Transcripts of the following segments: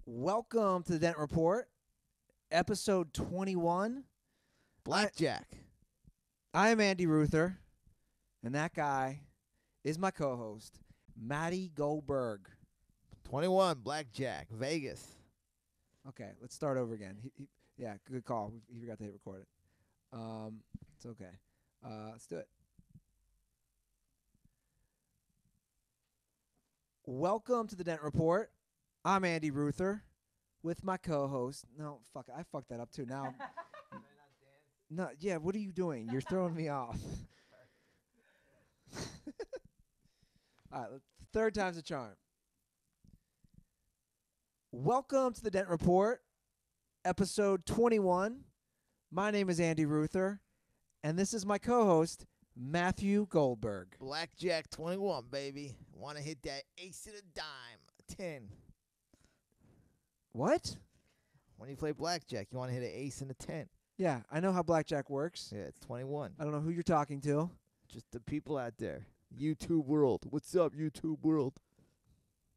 Welcome to the Dent Report, episode 21. Blackjack. I am Andy Ruther, and that guy is my co-host, Matty Goldberg. 21, Blackjack, Vegas. Okay, let's start over again. Yeah, good call. He forgot to hit record it. It's okay. Let's do it. Welcome to the Dent Report. I'm Andy Ruther with my co-host. No, fuck, I fucked that up too. Now, no, yeah, what are you doing? You're throwing me off. All right, third time's a charm. Welcome to the Dent Report, episode 21. My name is Andy Ruther, and this is my co-host, Matthew Goldberg. Blackjack 21, baby. Want to hit that ace and a dime, a 10. What? When you play blackjack, you want to hit an ace and a 10. Yeah, I know how blackjack works. Yeah, it's 21. I don't know who you're talking to. Just the people out there. YouTube world. What's up, YouTube world?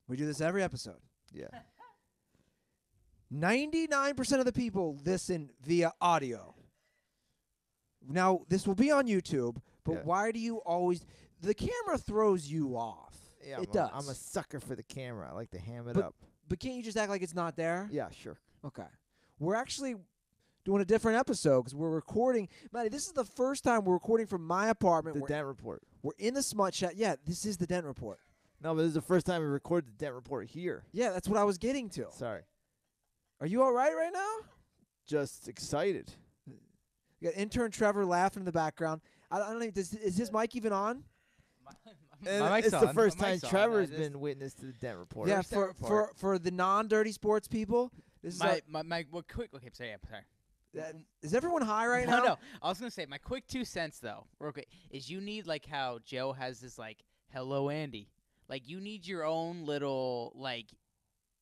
We do this every episode. Yeah. 99% of the people listen via audio. Now, this will be on YouTube, but Yeah. why do you always... The camera throws you off. Yeah, It does. I'm a sucker for the camera. I like to ham it But- up. But can't you just act like it's not there? Yeah, sure. Okay. We're actually doing a different episode because we're recording. Matty, this is the first time we're recording from my apartment. The Dent Report. We're in the smut chat. Yeah, this is the Dent Report. No, but this is the first time we recorded the Dent Report here. Yeah, that's what I was getting to. Sorry. Are you all right now? Just excited. You got intern Trevor laughing in the background. I don't know. Is his mic even on? And My mic's it's the on. first My time mic's on. Trevor's I just- been witness to the Dent Report. Yeah, First Dent report. for the non-dirty sports people. This is My quick. Okay, sorry. I'm sorry. is everyone high right no, now? no. I was gonna say my quick 2 cents though, real quick, is you need like how Joe has this like hello Andy, like you need your own little like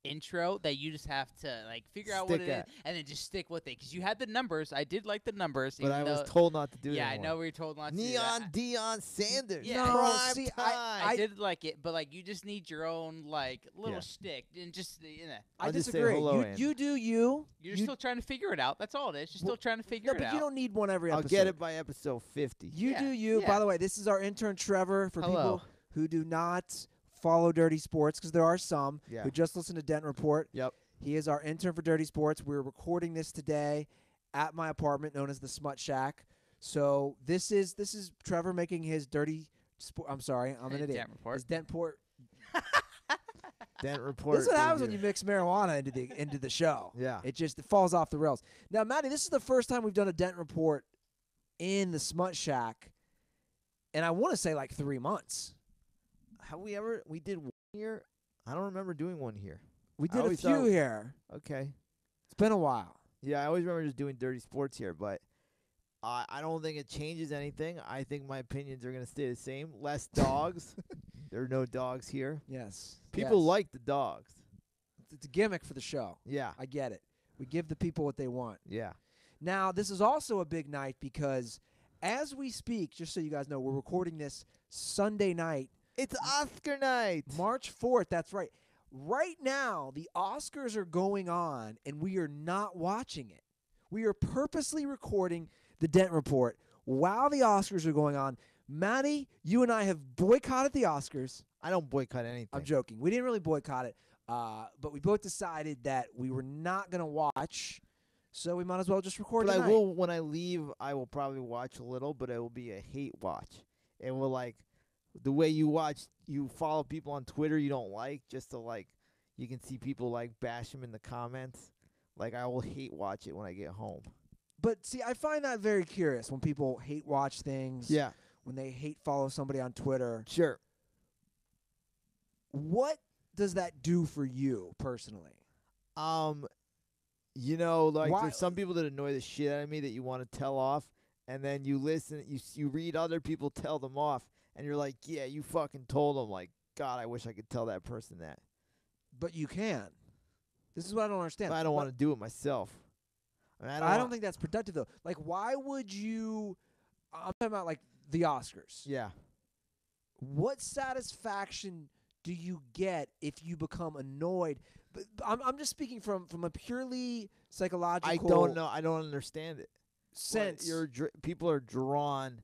intro that you just have to like figure out what Stick it at. is and then just stick with it because you had the numbers. I did like the numbers, But even I was though- told not to do it Yeah, I anymore. know we were told not to. do Neon that. Deion Sanders. Yeah. No, Prime see, time. I did like it, but like you just need your own like little Yeah. shtick and just I I'll just say disagree. hello, you, Andy. you do you. You're You- still trying to figure it out. That's all it is. You're still Well, trying to figure No, it but out. you don't need one every I'll episode. get it by episode 50. You Yeah, do you. yeah. By the way, this is our intern Trevor for Hello. people who do not follow Dirty Sports because there are some Yeah. who just listen to Dent Report. Yep. He is our intern for Dirty Sports. We're recording this today at my apartment known as the Smut Shack. So this is Trevor making his dirty sport. I'm sorry, I'm an idiot. Dent report. His Dent Port. Dent Report. This is what happens when review. you mix marijuana into the show. Yeah. It falls off the rails. Now, Matty, this is the first time we've done a Dent Report in the Smut Shack, and I want to say like 3 months. Have we ever? We did one here. I don't remember doing one here. We I did a always few thought- here. Okay. It's been a while. Yeah, I always remember just doing dirty sports here, but I don't think it changes anything. I think my opinions are going to stay the same. Less dogs. There are no dogs here. Yes. People Yes. like the dogs. It's a gimmick for the show. Yeah. I get it. We give the people what they want. Yeah. Now, this is also a big night because as we speak, just so you guys know, we're recording this Sunday night, It's Oscar night. March 4th. That's right. Right now, the Oscars are going on, and we are not watching it. We are purposely recording the Dent Report while the Oscars are going on. Matty, you and I have boycotted the Oscars. I don't boycott anything. I'm joking. We didn't really boycott it, but we both decided that we were not going to watch, so we might as well just record But I tonight. will, when I leave, I will probably watch a little, but it will be a hate watch. It will like the way you watch, you follow people on Twitter you don't like, just to like, you can see people like bash them in the comments. Like I will hate watch it when I get home. But see, I find that very curious when people hate watch things. Yeah, When they hate follow somebody on Twitter. sure. What does that do for you personally? You know, like Why- there's some people that annoy the shit out of me that you want to tell off, and then you listen, you read other people tell them off, and you're like, yeah, you fucking told them. Like, God, I wish I could tell that person that. But you can. This is what I don't understand. But I don't want to do it myself. I mean, I don't think that's productive though. Like, why would you? I'm talking about like the Oscars. Yeah. What satisfaction do you get if you become annoyed? But I'm just speaking from a purely psychological. I don't know. I don't understand it. Sense. People are drawn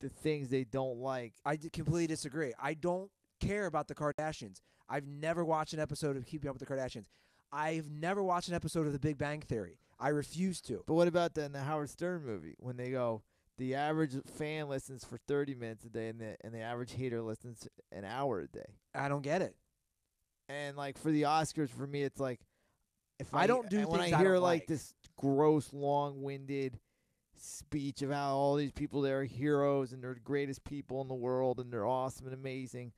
to things they don't like. I completely disagree. I don't care about the Kardashians. I've never watched an episode of Keeping Up with the Kardashians. I've never watched an episode of The Big Bang Theory. I refuse to. But what about in the Howard Stern movie when they go, the average fan listens for 30 minutes a day and the average hater listens an hour a day? I don't get it. And like for the Oscars, for me, it's like if I don't do when things I I hear don't like like. this gross, long-winded speech of how all these people there are heroes and they're the greatest people in the world and they're awesome and amazing,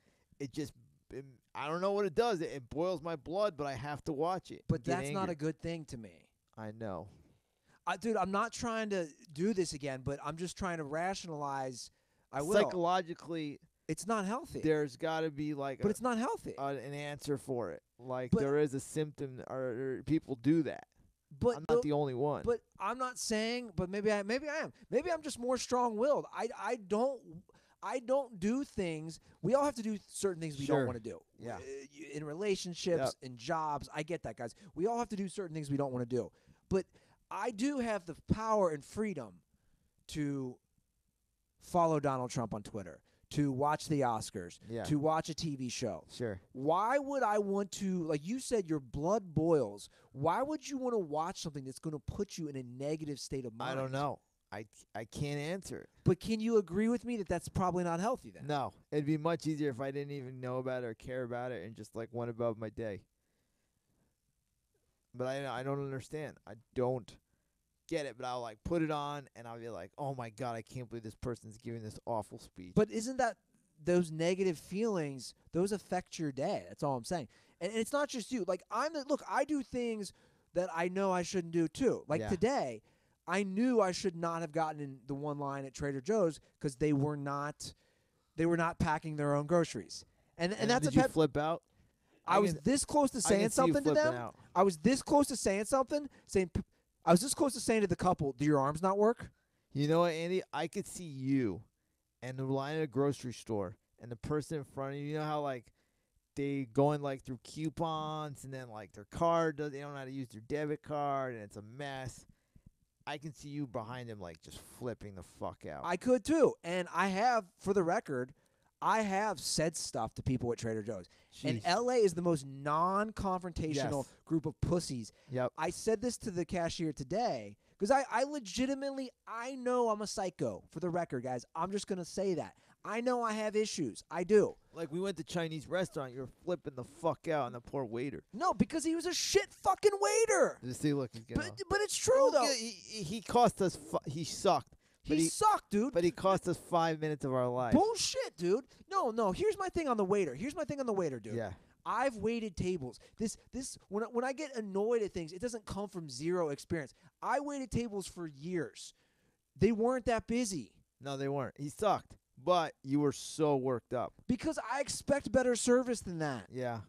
I don't know what it does. It boils my blood, but I have to watch it. But that's not a good thing to me. I know. Dude, I'm not trying to do this again, but I'm just trying to rationalize. I will. Psychologically, It's not healthy. there's got to be like But it's not healthy. an answer for it. Like But- there is a symptom, or people do that. But I'm not the only one. But I'm not saying. But maybe I am. Maybe I'm just more strong-willed. I don't do things. We all have to do certain things we don't Sure. want to do. Yeah. In relationships, in jobs, I get that, guys. We all have to do certain things we don't want to do. But I do have the power and freedom to follow Donald Trump on Twitter, to watch the Oscars, Yeah. to watch a TV show. Sure. Why would I want to, like you said, your blood boils. Why would you want to watch something that's going to put you in a negative state of mind? I don't know. I can't answer it. But can you agree with me that that's probably not healthy then? No, it'd be much easier if I didn't even know about it or care about it and just like went above my day. But I don't understand. I don't get it. But I'll like put it on and I'll be like, oh my God, I can't believe this person's giving this awful speech. But isn't that those negative feelings, those affect your day? That's all I'm saying. And it's not just you. Like look, I do things that I know I shouldn't do too. Like Yeah. today, I knew I should not have gotten in the one line at Trader Joe's because they were not packing their own groceries. And that's did a you pet. flip out? I was this close to saying something to them. Out. I was this close to saying something. I was this close to saying to the couple, "Do your arms not work?" You know what, Andy? I could see you and the line at a grocery store and the person in front of you. You know how like they going like through coupons and then like their card they don't know how to use their debit card and it's a mess. I can see you behind them like just flipping the fuck out. I could too, and I have, for the record, I have said stuff to people at Trader Joe's. And Jeez. LA is the most non-confrontational Yes. group of pussies. Yep. I said this to the cashier today because I legitimately, I know I'm a psycho, for the record, guys. I'm just going to say that. I know I have issues. I do. Like we went to Chinese restaurant, you were flipping the fuck out on the poor waiter. No, because he was a shit fucking waiter. Just see, look, he's getting But it's true, though. he cost us. He sucked. But He sucked, dude. But he cost us 5 minutes of our life. Bullshit, dude. No. Here's my thing on the waiter. Dude. Yeah. I've waited tables. When I get annoyed at things, it doesn't come from zero experience. I waited tables for years. They weren't that busy No, they weren't. He sucked. But you were so worked up. because I expect better service than that. Yeah.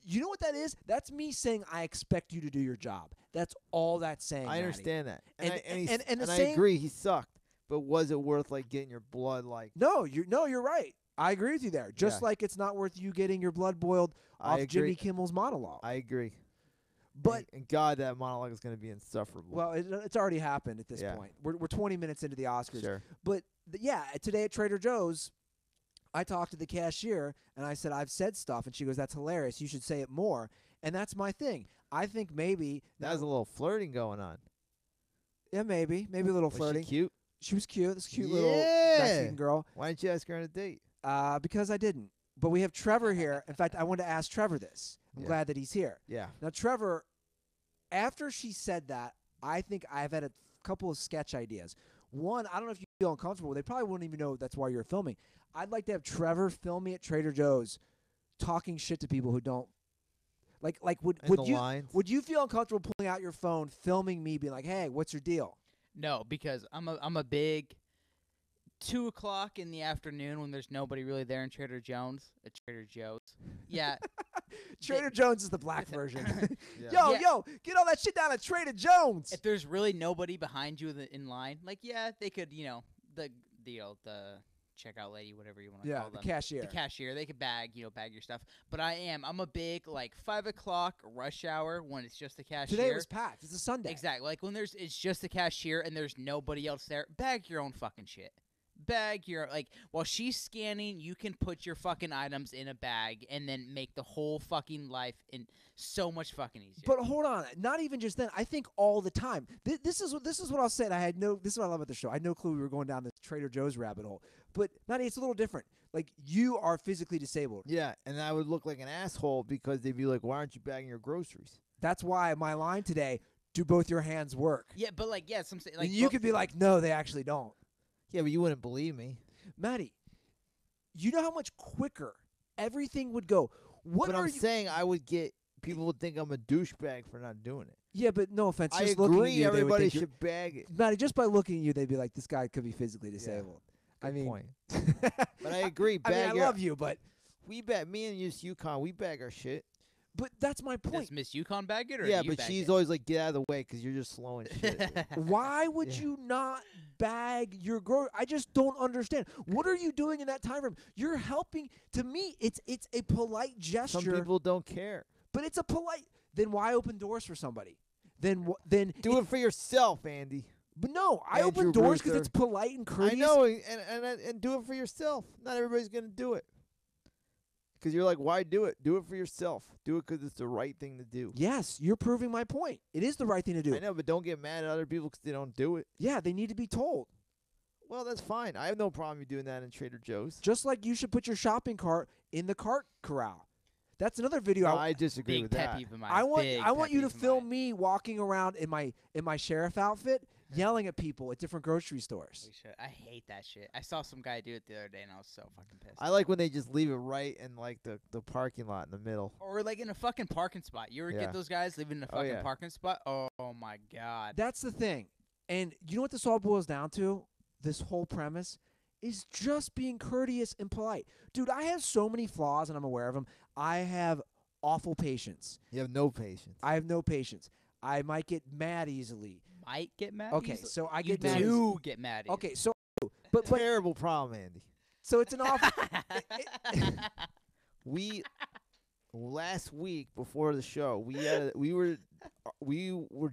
You know what that is? That's me saying I expect you to do your job. That's all that's saying. I Matty. understand that. And the I same- agree he sucked. But was it worth like getting your blood like No, you're right. I agree with you there. Just Yeah. like it's not worth you getting your blood boiled I off agree. Jimmy Kimmel's monologue. I agree. But and God, that monologue is going to be insufferable. well, it's already happened at this Yeah. point. We're 20 minutes into the Oscars. Sure. But yeah, today at Trader Joe's, I talked to the cashier and I said I've said stuff, and she goes, "That's hilarious. You should say it more." And that's my thing. I think maybe That was a little flirting going on. maybe a little Was flirting. she cute? She was cute. This cute little Yeah. Mexican girl. Why didn't you ask her on a date? Because I didn't. But we have Trevor here. In fact, I wanted to ask Trevor this. I'm Yeah. glad that he's here. Yeah. Now, Trevor, after she said that, I think I've had a couple of sketch ideas. One, I don't know if you feel uncomfortable. They probably wouldn't even know that's why you're filming. I'd like to have Trevor film me at Trader Joe's talking shit to people who don't. Like would In the you lines. would you feel uncomfortable pulling out your phone, filming me, being like, "Hey, what's your deal?" No, because I'm a big 2 o'clock in the afternoon when there's nobody really there in Trader Joe's. At Trader Joe's. Yeah. Trader Joe's is the black version. Yeah. Yo, get all that shit down at Trader Joe's. If there's really nobody behind you in line, like, yeah, they could, the checkout lady, whatever you want to Yeah, call the them. cashier. The cashier. They could bag your stuff. But I'm a big, like, 5 o'clock rush hour when it's just the cashier. Today it was packed. It's a Sunday. Exactly. Like, when it's just the cashier and there's nobody else there, bag your own fucking shit. While she's scanning, you can put your fucking items in a bag and then make the whole fucking life so much fucking easier. But hold on, not even just then. I think all the time. This is what I'll say. This is what I love about the show. I had no clue we were going down this Trader Joe's rabbit hole. But Matty, it's a little different. Like, you are physically disabled. Yeah, and I would look like an asshole because they'd be like, "Why aren't you bagging your groceries?" That's why my line today: do both your hands work? Yeah, but some say, And you could be like, no, they actually don't. Yeah, but you wouldn't believe me. Matty, you know how much quicker everything would go. But I'm saying people would think I'm a douchebag for not doing it. Yeah, but no offense. I Just looking at agree. you, Everybody should bag it. Matty, just by looking at you, they'd be like, this guy could be physically disabled. Good I mean, point. But I agree. I love you, but we bag. Me and Miss Yukon, we bag our shit. but that's my point. Does Miss Yukon bag it or Yeah, you but bag she's it? always like, "Get out of the way," because you're just slowing shit. Why would Yeah. you not bag your I just don't understand. What are you doing in that time frame? You're helping. To me, it's a polite gesture. Some people don't care. But it's a polite. Then why open doors for somebody? Then Do it for yourself, Andy. But no, I Andrew open doors because Ruther. it's polite and courteous. I know, and do it for yourself. Not everybody's gonna do it. Because you're like, why do it? Do it for yourself. Do it because it's the right thing to do. Yes, you're proving my point. It is the right thing to do. I know, but don't get mad at other people because they don't do it. Yeah, they need to be told. Well, that's fine. I have no problem you doing that in Trader Joe's. Just like you should put your shopping cart in the cart corral. That's another video. No, I disagree Big with pet that. peeve of mine. I want Big I want pet you to peeve of film mine. me walking around in my sheriff outfit, yelling at people at different grocery stores. We should. I hate that shit. I saw some guy do it the other day, and I was so fucking pissed. I like when they just leave it right in like the parking lot in the middle. Or like in a fucking parking spot. You ever Yeah. get those guys leaving in a Oh, fucking yeah. parking spot? Oh my god. That's the thing. And you know what this all boils down to? This whole premise is just being courteous and polite. Dude, I have so many flaws, and I'm aware of them. I have awful patience. You have no patience. I have no patience. I might get mad easily. Might get mad. Okay, easily? so I You get mad. do get mad. easily. Okay, so but Terrible problem, Andy. so it's an awful. We last week before the show, we were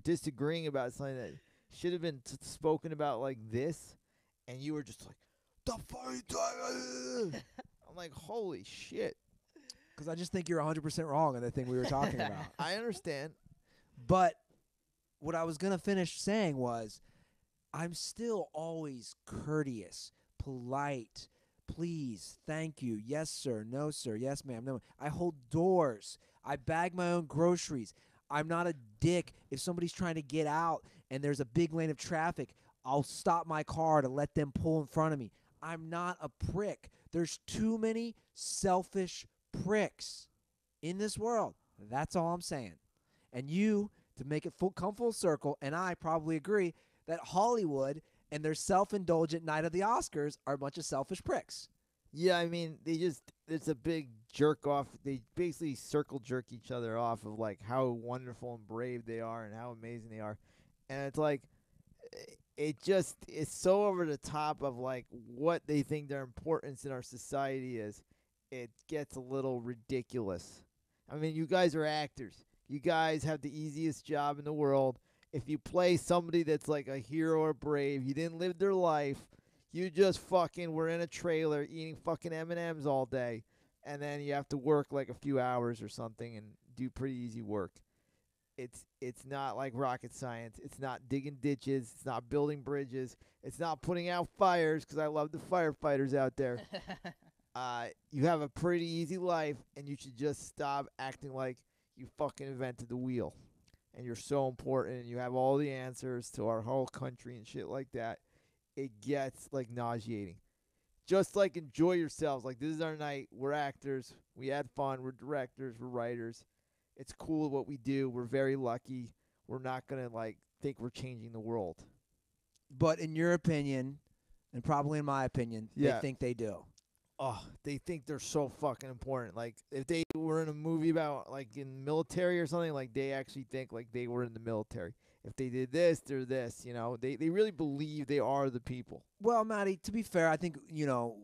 disagreeing about something that should have been spoken about like this, and you were just like, "The fight!" I'm like, "Holy shit!" Because I just think you're 100% wrong on the thing we were talking about. I understand. But what I was going to finish saying was I'm still always courteous, polite, please, thank you, yes, sir, no, sir, yes, ma'am, no. I hold doors. I bag my own groceries. I'm not a dick. If somebody's trying to get out and there's a big lane of traffic, I'll stop my car to let them pull in front of me. I'm not a prick. There's too many selfish pricks in this world. That's all I'm saying. And you, to make it come full circle, and I probably agree that Hollywood and their self-indulgent night of the Oscars are a bunch of selfish pricks. Yeah, I mean, it's a big jerk off. They basically circle jerk each other off of like how wonderful and brave they are and how amazing they are. And it's like, it's so over the top of like what they think their importance in our society is. It gets a little ridiculous. I mean, you guys are actors. You guys have the easiest job in the world. If you play somebody that's like a hero or brave, you didn't live their life. You just fucking were in a trailer eating fucking M&Ms all day, and then you have to work like a few hours or something and do pretty easy work. It's not like rocket science. It's not digging ditches. It's not building bridges. It's not putting out fires, because I love the firefighters out there. You have a pretty easy life, and you should just stop acting like you fucking invented the wheel. And you're so important, and you have all the answers to our whole country and shit like that. It gets, like, nauseating. Just, like, enjoy yourselves. Like, this is our night. We're actors. We had fun. We're directors. We're writers. It's cool what we do. We're very lucky. We're not going to, like, think we're changing the world. But in your opinion, and probably in my opinion, Yeah. they think they do. Oh, they think they're so fucking important. Like, if they were in a movie about, like, in military or something, like, they actually think, like, they were in the military. if they did this, they're this. You know, they really believe they are the people. Well, Matty, to be fair, I think,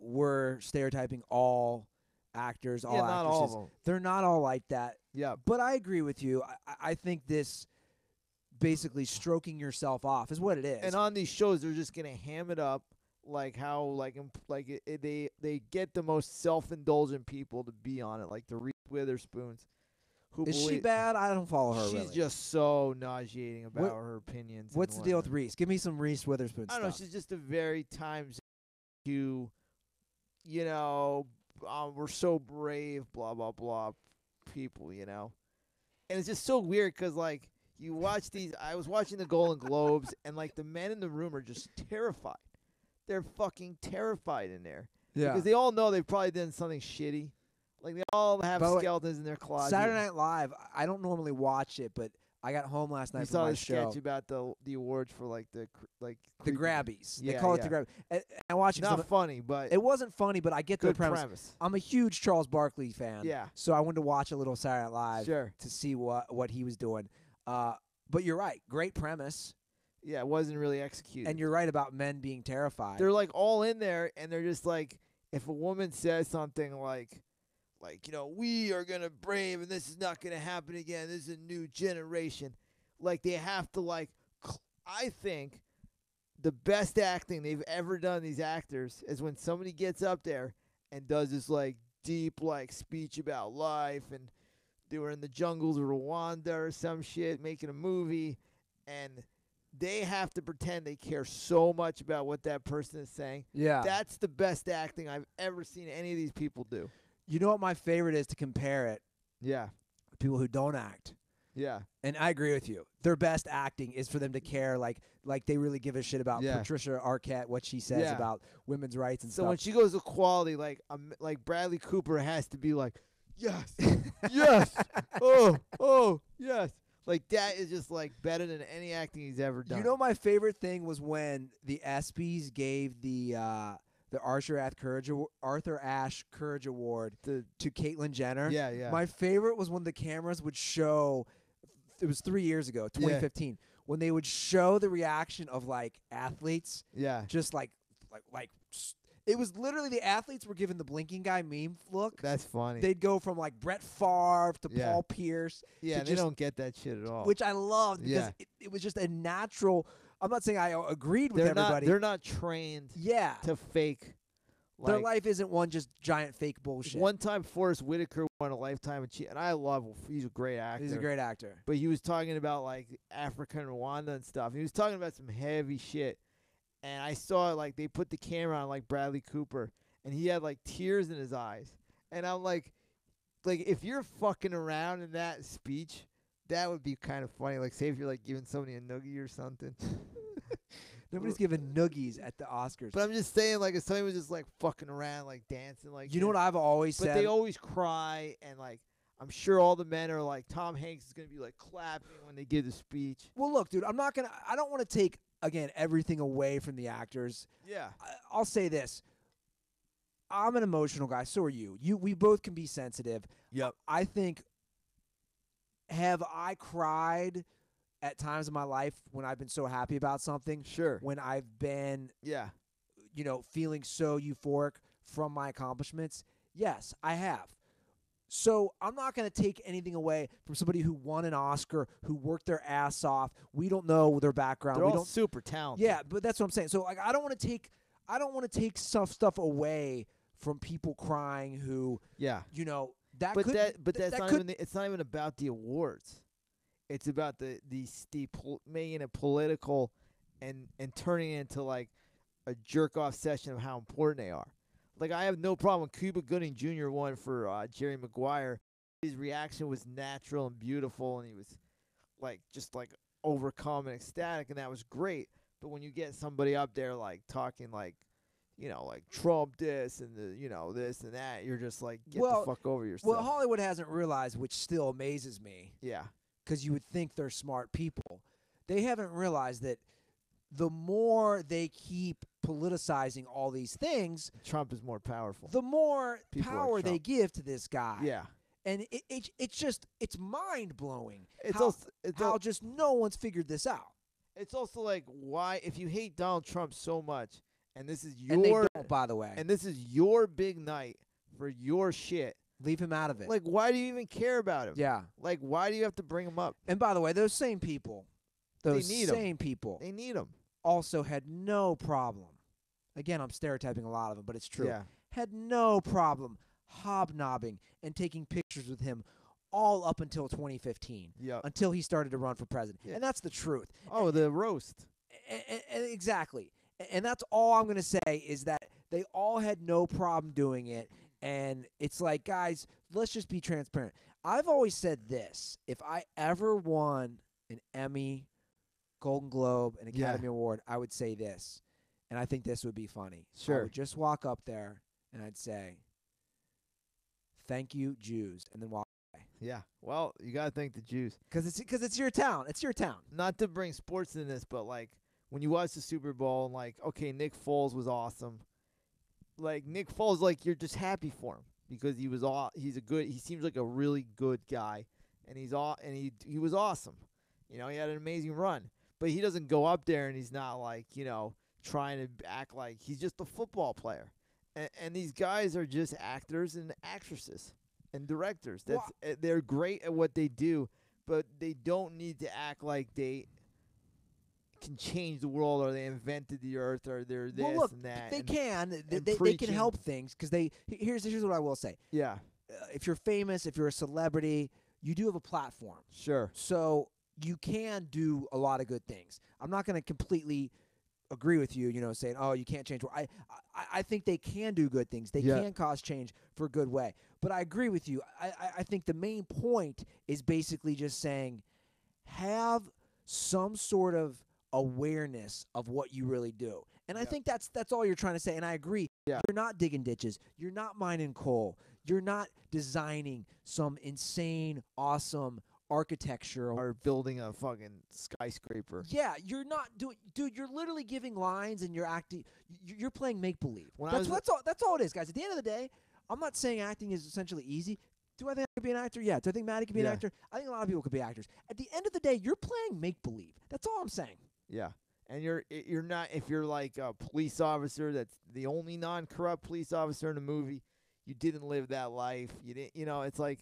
we're stereotyping all actors, all Yeah, not actresses. all of them. They're not all like that. Yeah, But I agree with you. I think this basically stroking yourself off is what it is. and on these shows, they're just gonna ham it up like how they get the most self-indulgent people to be on it, like the Reese Witherspoons. Who Is she believe- bad? I don't follow her She's really. just so nauseating about What- her opinions. What's and the deal with whatnot. Reese? Give me some Reese Witherspoon I don't know. stuff. She's just a very times you, we're so brave, blah blah blah, people, and it's just so weird because like you watch these. I was watching the Golden Globes, and like the men in the room are just terrified. They're fucking terrified in there because they all know they've probably done something shitty. Like they all have By the way, skeletons in their closet. Saturday Night Live, I don't normally watch it, but I got home last night You from saw my the show. sketch about the awards for like the The Grabbies. They Yeah, call it yeah. the Grabbies. And I watched it 'cause Not funny, but it wasn't funny, but I get the good premise. I'm a huge Charles Barkley fan. Yeah, So I wanted to watch a little Saturday Night Live sure. to see what he was doing. But you're right. Great premise. Yeah, it wasn't really executed. And you're right about men being terrified. They're like all in there, and they're just like, if a woman says something like, we are gonna brave, and this is not gonna happen again. This is a new generation. Like they have to I think the best acting they've ever done, these actors, is when somebody gets up there and does this like deep speech about life, and they were in the jungles of Rwanda or some shit making a movie, and they have to pretend they care so much about what that person is saying. Yeah. That's the best acting I've ever seen any of these people do. You know what my favorite is to compare it? Yeah. People who don't act. Yeah. And I agree with you. Their best acting is for them to care, like they really give a shit about Yeah. Patricia Arquette, what she says Yeah. about women's rights and So stuff. when she goes to quality, like Bradley Cooper has to be like, yes, yes, oh, yes. Like that is just like better than any acting he's ever done. You know, my favorite thing was when the ESPYs gave the Arthur Ashe Courage Award the to Caitlyn Jenner. yeah. My favorite was when the cameras would show. It was 3 years ago, 2015, when they would show the reaction of like athletes, yeah. just like it was literally the athletes were given the blinking guy meme look. That's funny. They'd go from like Brett Favre to Yeah. Paul Pierce, yeah, to they just- don't get that shit at all. which I loved because Yeah. it was just a natural. I'm not saying I agreed with they're everybody. They're not trained Yeah, to fake. their life isn't one just giant fake bullshit. One time, Forrest Whitaker won a Lifetime Achievement, and I love him. He's a great actor. He's a great actor. But he was talking about like Africa and Rwanda and stuff. He was talking about some heavy shit. And I saw like they put the camera on like Bradley Cooper, and he had like tears in his eyes. And I'm like if you're fucking around in that speech, that would be kind of funny. Like say if you're like giving somebody a noogie or something. Nobody's giving noogies at the Oscars. But I'm just saying, like if somebody was just like fucking around, like dancing, like you know what I've always But said? they always cry, and like I'm sure all the men are like Tom Hanks is gonna be like clapping when they give the speech. Well, look, dude, I don't want to take again everything away from the actors. Yeah. I'll say this. I'm an emotional guy. So are you. We both can be sensitive. Yep. I think. Have I cried at times in my life when I've been so happy about something? Sure. When I've been, Yeah. feeling so euphoric from my accomplishments? Yes, I have. So I'm not going to take anything away from somebody who won an Oscar, who worked their ass off. We don't know their background. They're we all don't. super talented. Yeah, but that's what I'm saying. So like, I don't want to take stuff away from people crying who, Yeah. that But could. that's that not could- even. It's not even about the awards. It's about making it political, and turning it into like a jerk off session of how important they are. Like I have no problem. Cuba Gooding Jr. won for Jerry Maguire. His reaction was natural and beautiful, and he was just overcome and ecstatic, and that was great. But when you get somebody up there like talking like Trump this and this and that, you're just like, get the fuck over yourself. Well, Hollywood hasn't realized, which still amazes me, yeah. because you would think they're smart people. They haven't realized that the more they keep politicizing all these things, Trump is more powerful. the more People like power they Trump. give to this guy. Yeah. And it's mind blowing. It's how, also how just no one's figured this out. it's also like, why, if you hate Donald Trump so much, and this is And they your don't, by the way. and this is your big night for your shit, Leave him out of it. like, why do you even care about him? Yeah. Like, why do you have to bring him up? And by the way, those same people, those need 'em. same people They need him. also had no problem. Again, I'm stereotyping a lot of them, but it's true. Yeah. Had no problem hobnobbing and taking pictures with him all up until 2015, Yeah. until he started to run for president. Yeah. And that's the truth. Oh, the roast. Exactly. And that's all I'm going to say is that they all had no problem doing it. And it's like, guys, let's just be transparent. I've always said this. If I ever won an Emmy, Golden Globe, an Academy Award, I would say this. And I think this would be funny. Sure. I would just walk up there and I'd say, thank you, Jews, and then walk away. Yeah. Well, you got to thank the Jews. Because it's your town. It's your town. Not to bring sports in this, but, like, when you watch the Super Bowl and, like, okay, Nick Foles was awesome. Like, Nick Foles, like, you're just happy for him because he seems like a really good guy, and he was awesome. You know, he had an amazing run. But he doesn't go up there and he's not, like, you know, trying to act like he's just a football player. And these guys are just actors and actresses and directors. They're great at what they do, but they don't need to act like they can change the world or they invented the earth or they're this and that. They can. They can preaching. help things because here's what I will say. Yeah. If you're famous, if you're a celebrity, you do have a platform. Sure. So you can do a lot of good things. I'm not going to completely agree with you, saying, oh, you can't change. I think they can do good things. They can cause change for a good way. But I agree with you. I think the main point is basically just saying have some sort of awareness of what you really do. And I think that's all you're trying to say. And I agree. Yeah. You're not digging ditches. You're not mining coal. You're not designing some insane, awesome architecture or building a fucking skyscraper. Yeah, you're not doing, dude. You're literally giving lines and you're acting. You're playing make believe. That's all it is, guys. At the end of the day, I'm not saying acting is essentially easy. Do I think I could be an actor? Yeah. Do I think Matty could be an actor? I think a lot of people could be actors. At the end of the day, you're playing make believe. That's all I'm saying. Yeah. And you're not, if you're like a police officer that's the only non-corrupt police officer in the movie, you didn't live that life. You didn't, it's like,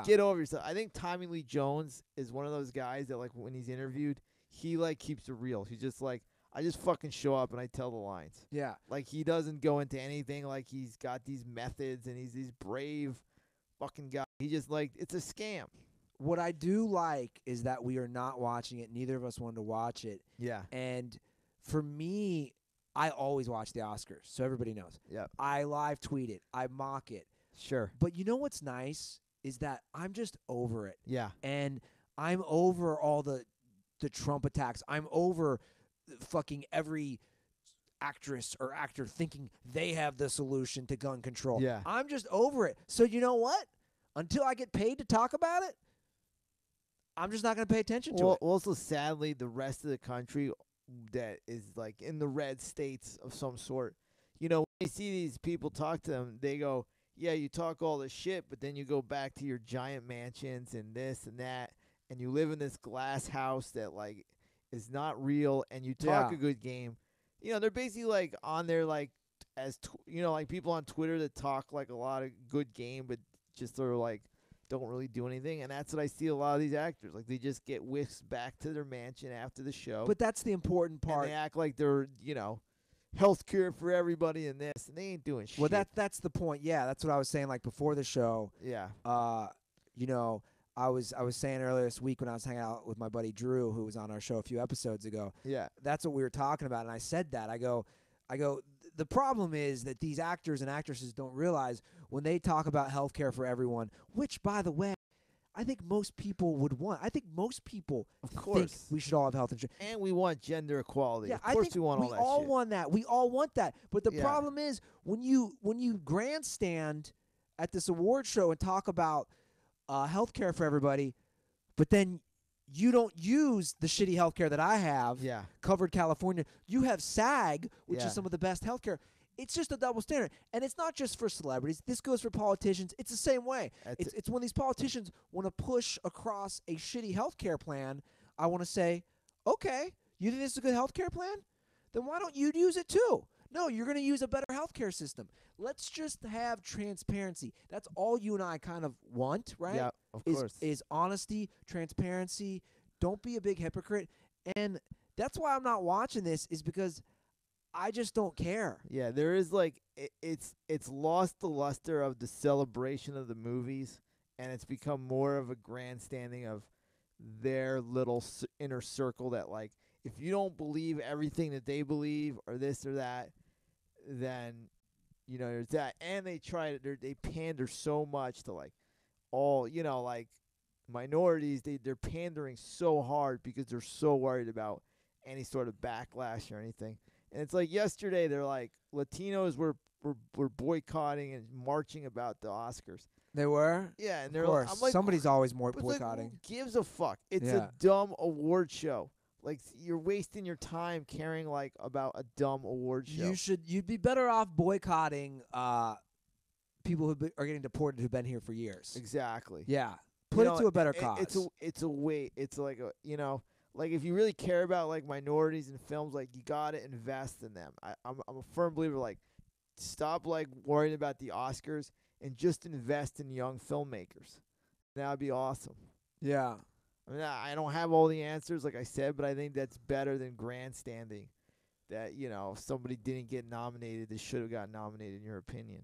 get over yourself. I think Tommy Lee Jones is one of those guys that, like, when he's interviewed, he, like, keeps it real. He's just like, I just fucking show up and I tell the lines. Yeah. Like, he doesn't go into anything like he's got these methods and he's these brave fucking guy. He just, like, it's a scam. What I do like is that we are not watching it. Neither of us wanted to watch it. Yeah. And for me, I always watch the Oscars, so everybody knows. Yeah. I live tweet it. I mock it. Sure. But you know what's nice is that I'm just over it. Yeah. And I'm over all the Trump attacks. I'm over fucking every actress or actor thinking they have the solution to gun control. Yeah. I'm just over it. So you know what? Until I get paid to talk about it, I'm just not going to pay attention to it. Also, sadly, the rest of the country that is, like, in the red states of some sort, when you see these people talk to them, they go, yeah, you talk all this shit, but then you go back to your giant mansions and this and that, and you live in this glass house that, like, is not real, and you talk a good game. They're basically, like, on there, like, like people on Twitter that talk, like, a lot of good game, but just sort of, like, don't really do anything. And that's what I see a lot of these actors. Like, they just get whisked back to their mansion after the show. But that's the important part. And they act like they're, health care for everybody and this, and they ain't doing shit. Well, that's the point. Yeah, that's what I was saying, like, before the show. Yeah. I was saying earlier this week when I was hanging out with my buddy Drew, who was on our show a few episodes ago. Yeah. That's what we were talking about, and I said that. I go, the problem is that these actors and actresses don't realize when they talk about health care for everyone, which, by the way, I think most people would want. I think most people think we should all have health insurance. And we want gender equality. Yeah, of course we want all that shit. We all want that. We all want that. But the problem is when you grandstand at this award show and talk about health care for everybody, but then you don't use the shitty health care that I have, covered California. You have SAG, which is some of the best health care. It's just a double standard. And it's not just for celebrities. This goes for politicians. It's the same way. It's when these politicians want to push across a shitty healthcare plan, I want to say, okay, you think this is a good healthcare plan? Then why don't you use it too? No, you're going to use a better healthcare system. Let's just have transparency. That's all you and I kind of want, right? Yeah, of course. Is honesty, transparency. Don't be a big hypocrite. And that's why I'm not watching this, is because I just don't care. Yeah, there is like it's lost the luster of the celebration of the movies, and it's become more of a grandstanding of their little inner circle that, like, if you don't believe everything that they believe or this or that, then there's that. And they they pander so much to like all like minorities. They're pandering so hard because they're so worried about any sort of backlash or anything. And it's like yesterday they're like Latinos were boycotting and marching about the Oscars. They were? Yeah, and Of they're course. I'm like, Somebody's always more but like, boycotting. who gives a fuck? It's Yeah. a dumb award show. Like, you're wasting your time caring like about a dumb award show. You'd be better off boycotting people who are getting deported who've been here for years. Exactly. Yeah. Put it to a better cause. It's a way. It's like a like if you really care about like minorities in films, like you gotta invest in them. I'm a firm believer. Like, stop like worrying about the Oscars and just invest in young filmmakers. That'd be awesome. Yeah. I mean, I don't have all the answers, like I said, but I think that's better than grandstanding. That if somebody didn't get nominated, they should have got nominated. In your opinion?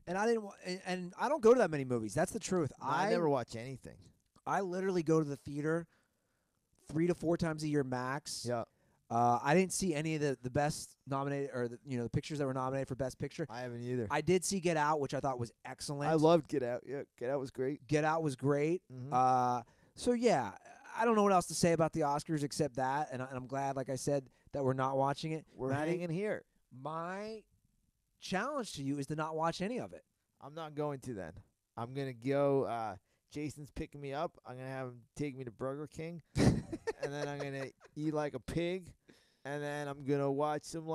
And I didn't. And I don't go to that many movies. That's the truth. No, I never watch anything. I literally go to the theater 3 to 4 times a year max. Yeah. I didn't see any of the best nominated, or the pictures that were nominated for Best Picture. I haven't either. I did see Get Out, which I thought was excellent. I loved Get Out. Yeah, Get Out was great. Get Out was great. Mhm. So yeah, I don't know what else to say about the Oscars except that, and I'm glad, like I said, that we're not watching it. We're Matty, hanging here. My challenge to you is to not watch any of it. I'm not going to then. I'm gonna go. Jason's picking me up. I'm gonna have him take me to Burger King, and then I'm gonna eat like a pig, and then I'm gonna watch some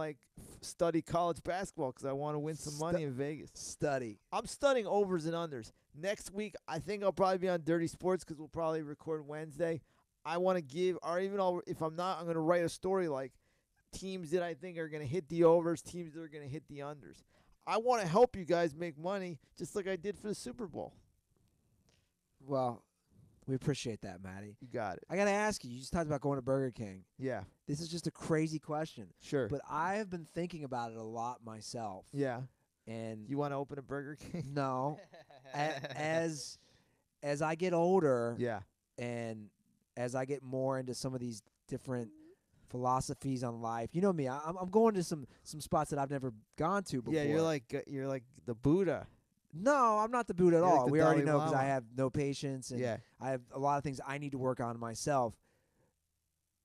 study college basketball because I want to win some money in Vegas. Study. I'm studying overs and unders. Next week, I think I'll probably be on Dirty Sports because we'll probably record Wednesday. I want to give, or even if I'm not, I'm going to write a story like teams that I think are going to hit the overs, teams that are going to hit the unders. I want to help you guys make money just like I did for the Super Bowl. Well, we appreciate that, Matty. You got it. I got to ask you, you just talked about going to Burger King. Yeah, This is just a crazy question, sure. but I have been thinking about it a lot myself. Yeah. And You want to open a Burger King? no, as I get older, Yeah. and as I get more into some of these different philosophies on life, you know me, I'm going to some spots that I've never gone to before. Yeah, you're like the Buddha. No, I'm not the Buddha at You're like all. the We already Dalai know because I Lama. have no patience, and Yeah. I have a lot of things I need to work on myself.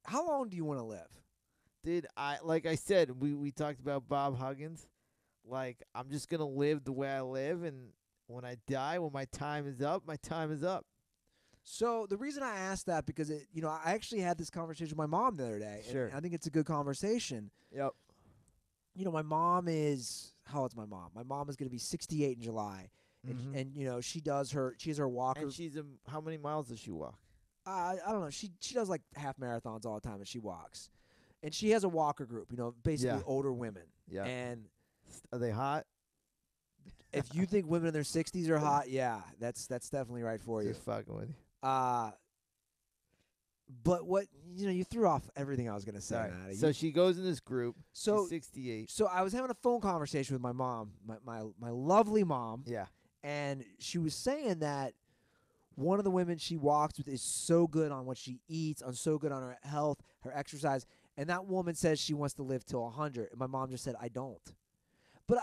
How long do you want to live? Dude, like I said, we talked about Bob Huggins. Like, I'm just gonna live the way I live, and when I die, when my time is up, my time is up. So the reason I asked that, because I actually had this conversation with my mom the other day. Sure. And I think it's a good conversation. Yep. My mom is, how old's my mom? My mom is going to be 68 in July. Mhm. And she has her walker. And she's how many miles does she walk? I don't know. She does like half marathons all the time, and she walks. And she has a walker group, basically Yeah. older women. Yeah. And Are they hot? if you think women in their 60s are hot, yeah, that's definitely right for you. Just fucking with you. But what you threw off everything I was gonna say, Sorry. Matty. So she goes in this group. So she's 68. So I was having a phone conversation with my mom, my lovely mom, Yeah. and she was saying that one of the women she walks with is so good on what she eats, so good on her health, her exercise, and that woman says she wants to live till 100, and my mom just said, I don't.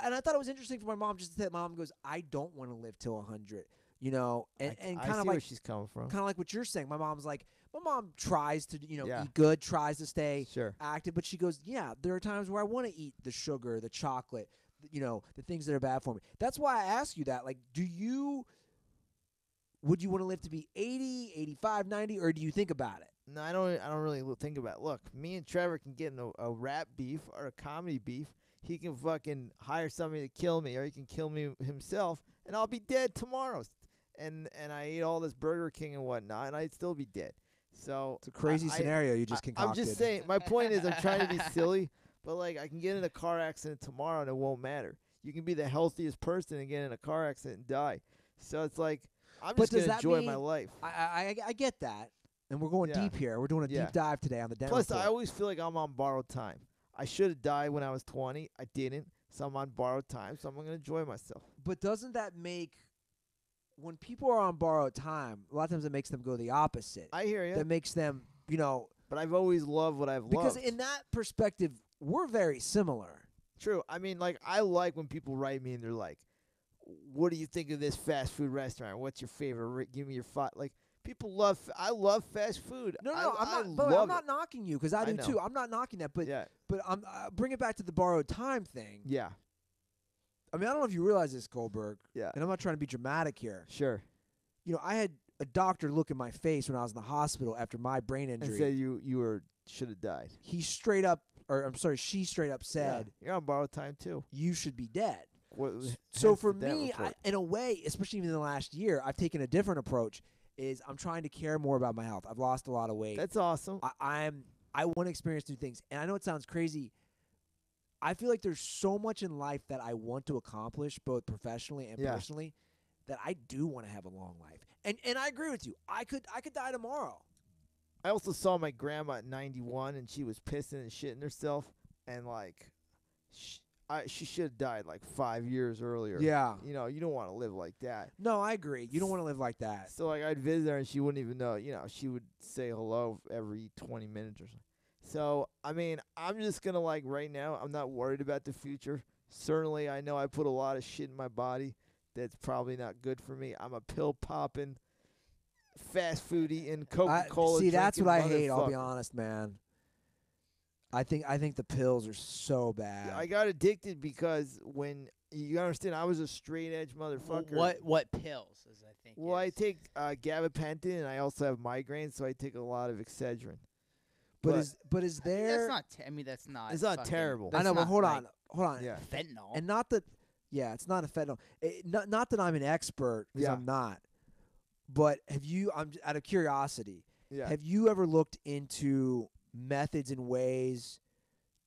And I thought it was interesting for my mom just to say, Mom goes, I don't want to live till 100, and I kind see of where like she's coming from. kind of like what you're saying. My mom's like, my mom tries to Yeah. eat good, tries to stay Sure. active, but she goes, yeah, there are times where I want to eat the sugar, the chocolate, the things that are bad for me. That's why I ask you that. Like, would you want to live to be 80, 85, 90, or do you think about it? No, I don't really think about it. Look, me and Trevor can get in a rap beef or a comedy beef. he can fucking hire somebody to kill me, or he can kill me himself, and I'll be dead tomorrow. And I ate all this Burger King and whatnot, and I'd still be dead. So It's a crazy scenario you just concocted. I'm just saying. My point is, I'm trying to be silly, but like I can get in a car accident tomorrow and it won't matter. You can be the healthiest person and get in a car accident and die. So it's like I'm But just does gonna that enjoy mean- my life. I get that, and we're going Yeah. deep here. We're doing a Yeah. deep dive today on the Dent Plus, report. I always feel like I'm on borrowed time. I should have died when I was 20. I didn't, so I'm on borrowed time. So I'm gonna enjoy myself. But doesn't that make, when people are on borrowed time, a lot of times it makes them go the opposite. I hear you, That makes them, but I've always loved what I've because loved. in that perspective, we're very similar. True. I mean, like I like when people write me and they're like, "What do you think of this fast food restaurant? What's your favorite? Give me your five." Like people love. I love fast food. No, I I'm not. love I'm not knocking you because I I do know. too. I'm not knocking that, but Yeah. I'm bring it back to the borrowed time thing. Yeah. I mean, I don't know if you realize this, Goldberg, Yeah. and I'm not trying to be dramatic here. Sure. I had a doctor look in my face when I was in the hospital after my brain And injury. said you should have died. He straight up, or I'm sorry, she straight up said, You're on borrowed time too. "You should be dead." What, So hence for the Dent me, report. in a way, especially even in the last year, I've taken a different approach. Is I'm trying to care more about my health. I've lost a lot of weight. That's awesome. I want to experience new things, and I know it sounds crazy. I feel like there's so much in life that I want to accomplish, both professionally and Yeah. personally, that I do want to have a long life. And I agree with you. I could die tomorrow. I also saw my grandma at 91, and she was pissing and shitting herself, and like, she should have died like 5 years earlier. Yeah. You don't want to live like that. No, I agree. You don't want to live like that. So like, I'd visit her, and she wouldn't even know. She would say hello every 20 minutes or something. So I mean, I'm just gonna like right now. I'm not worried about the future. Certainly, I know I put a lot of shit in my body that's probably not good for me. I'm a pill popping, fast food eating, Coca-Cola. See, that's what I drinking hate. I'll be motherfucker. honest, man. I think the pills are so bad. I got addicted because when you understand, I was a straight edge motherfucker. What pills? Is I think. Well, I is- take gabapentin, and I also have migraines, so I take a lot of Excedrin. but but- is I mean, there? that's not. I mean, that's not. It's not fucking- terrible. I that's know, but not hold like on. Yeah. Fentanyl. And not that, yeah, it's not a fentanyl. Not that I'm an expert, because Yeah. I'm not. But have you? Out of curiosity. Yeah. Have you ever looked into methods and ways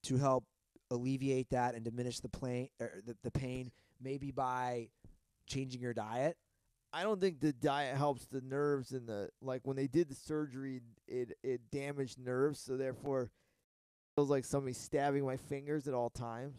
to help alleviate that and diminish the pain, maybe by changing your diet? I don't think the diet helps the nerves and like when they did the surgery, it damaged nerves, so therefore it feels like somebody stabbing my fingers at all times.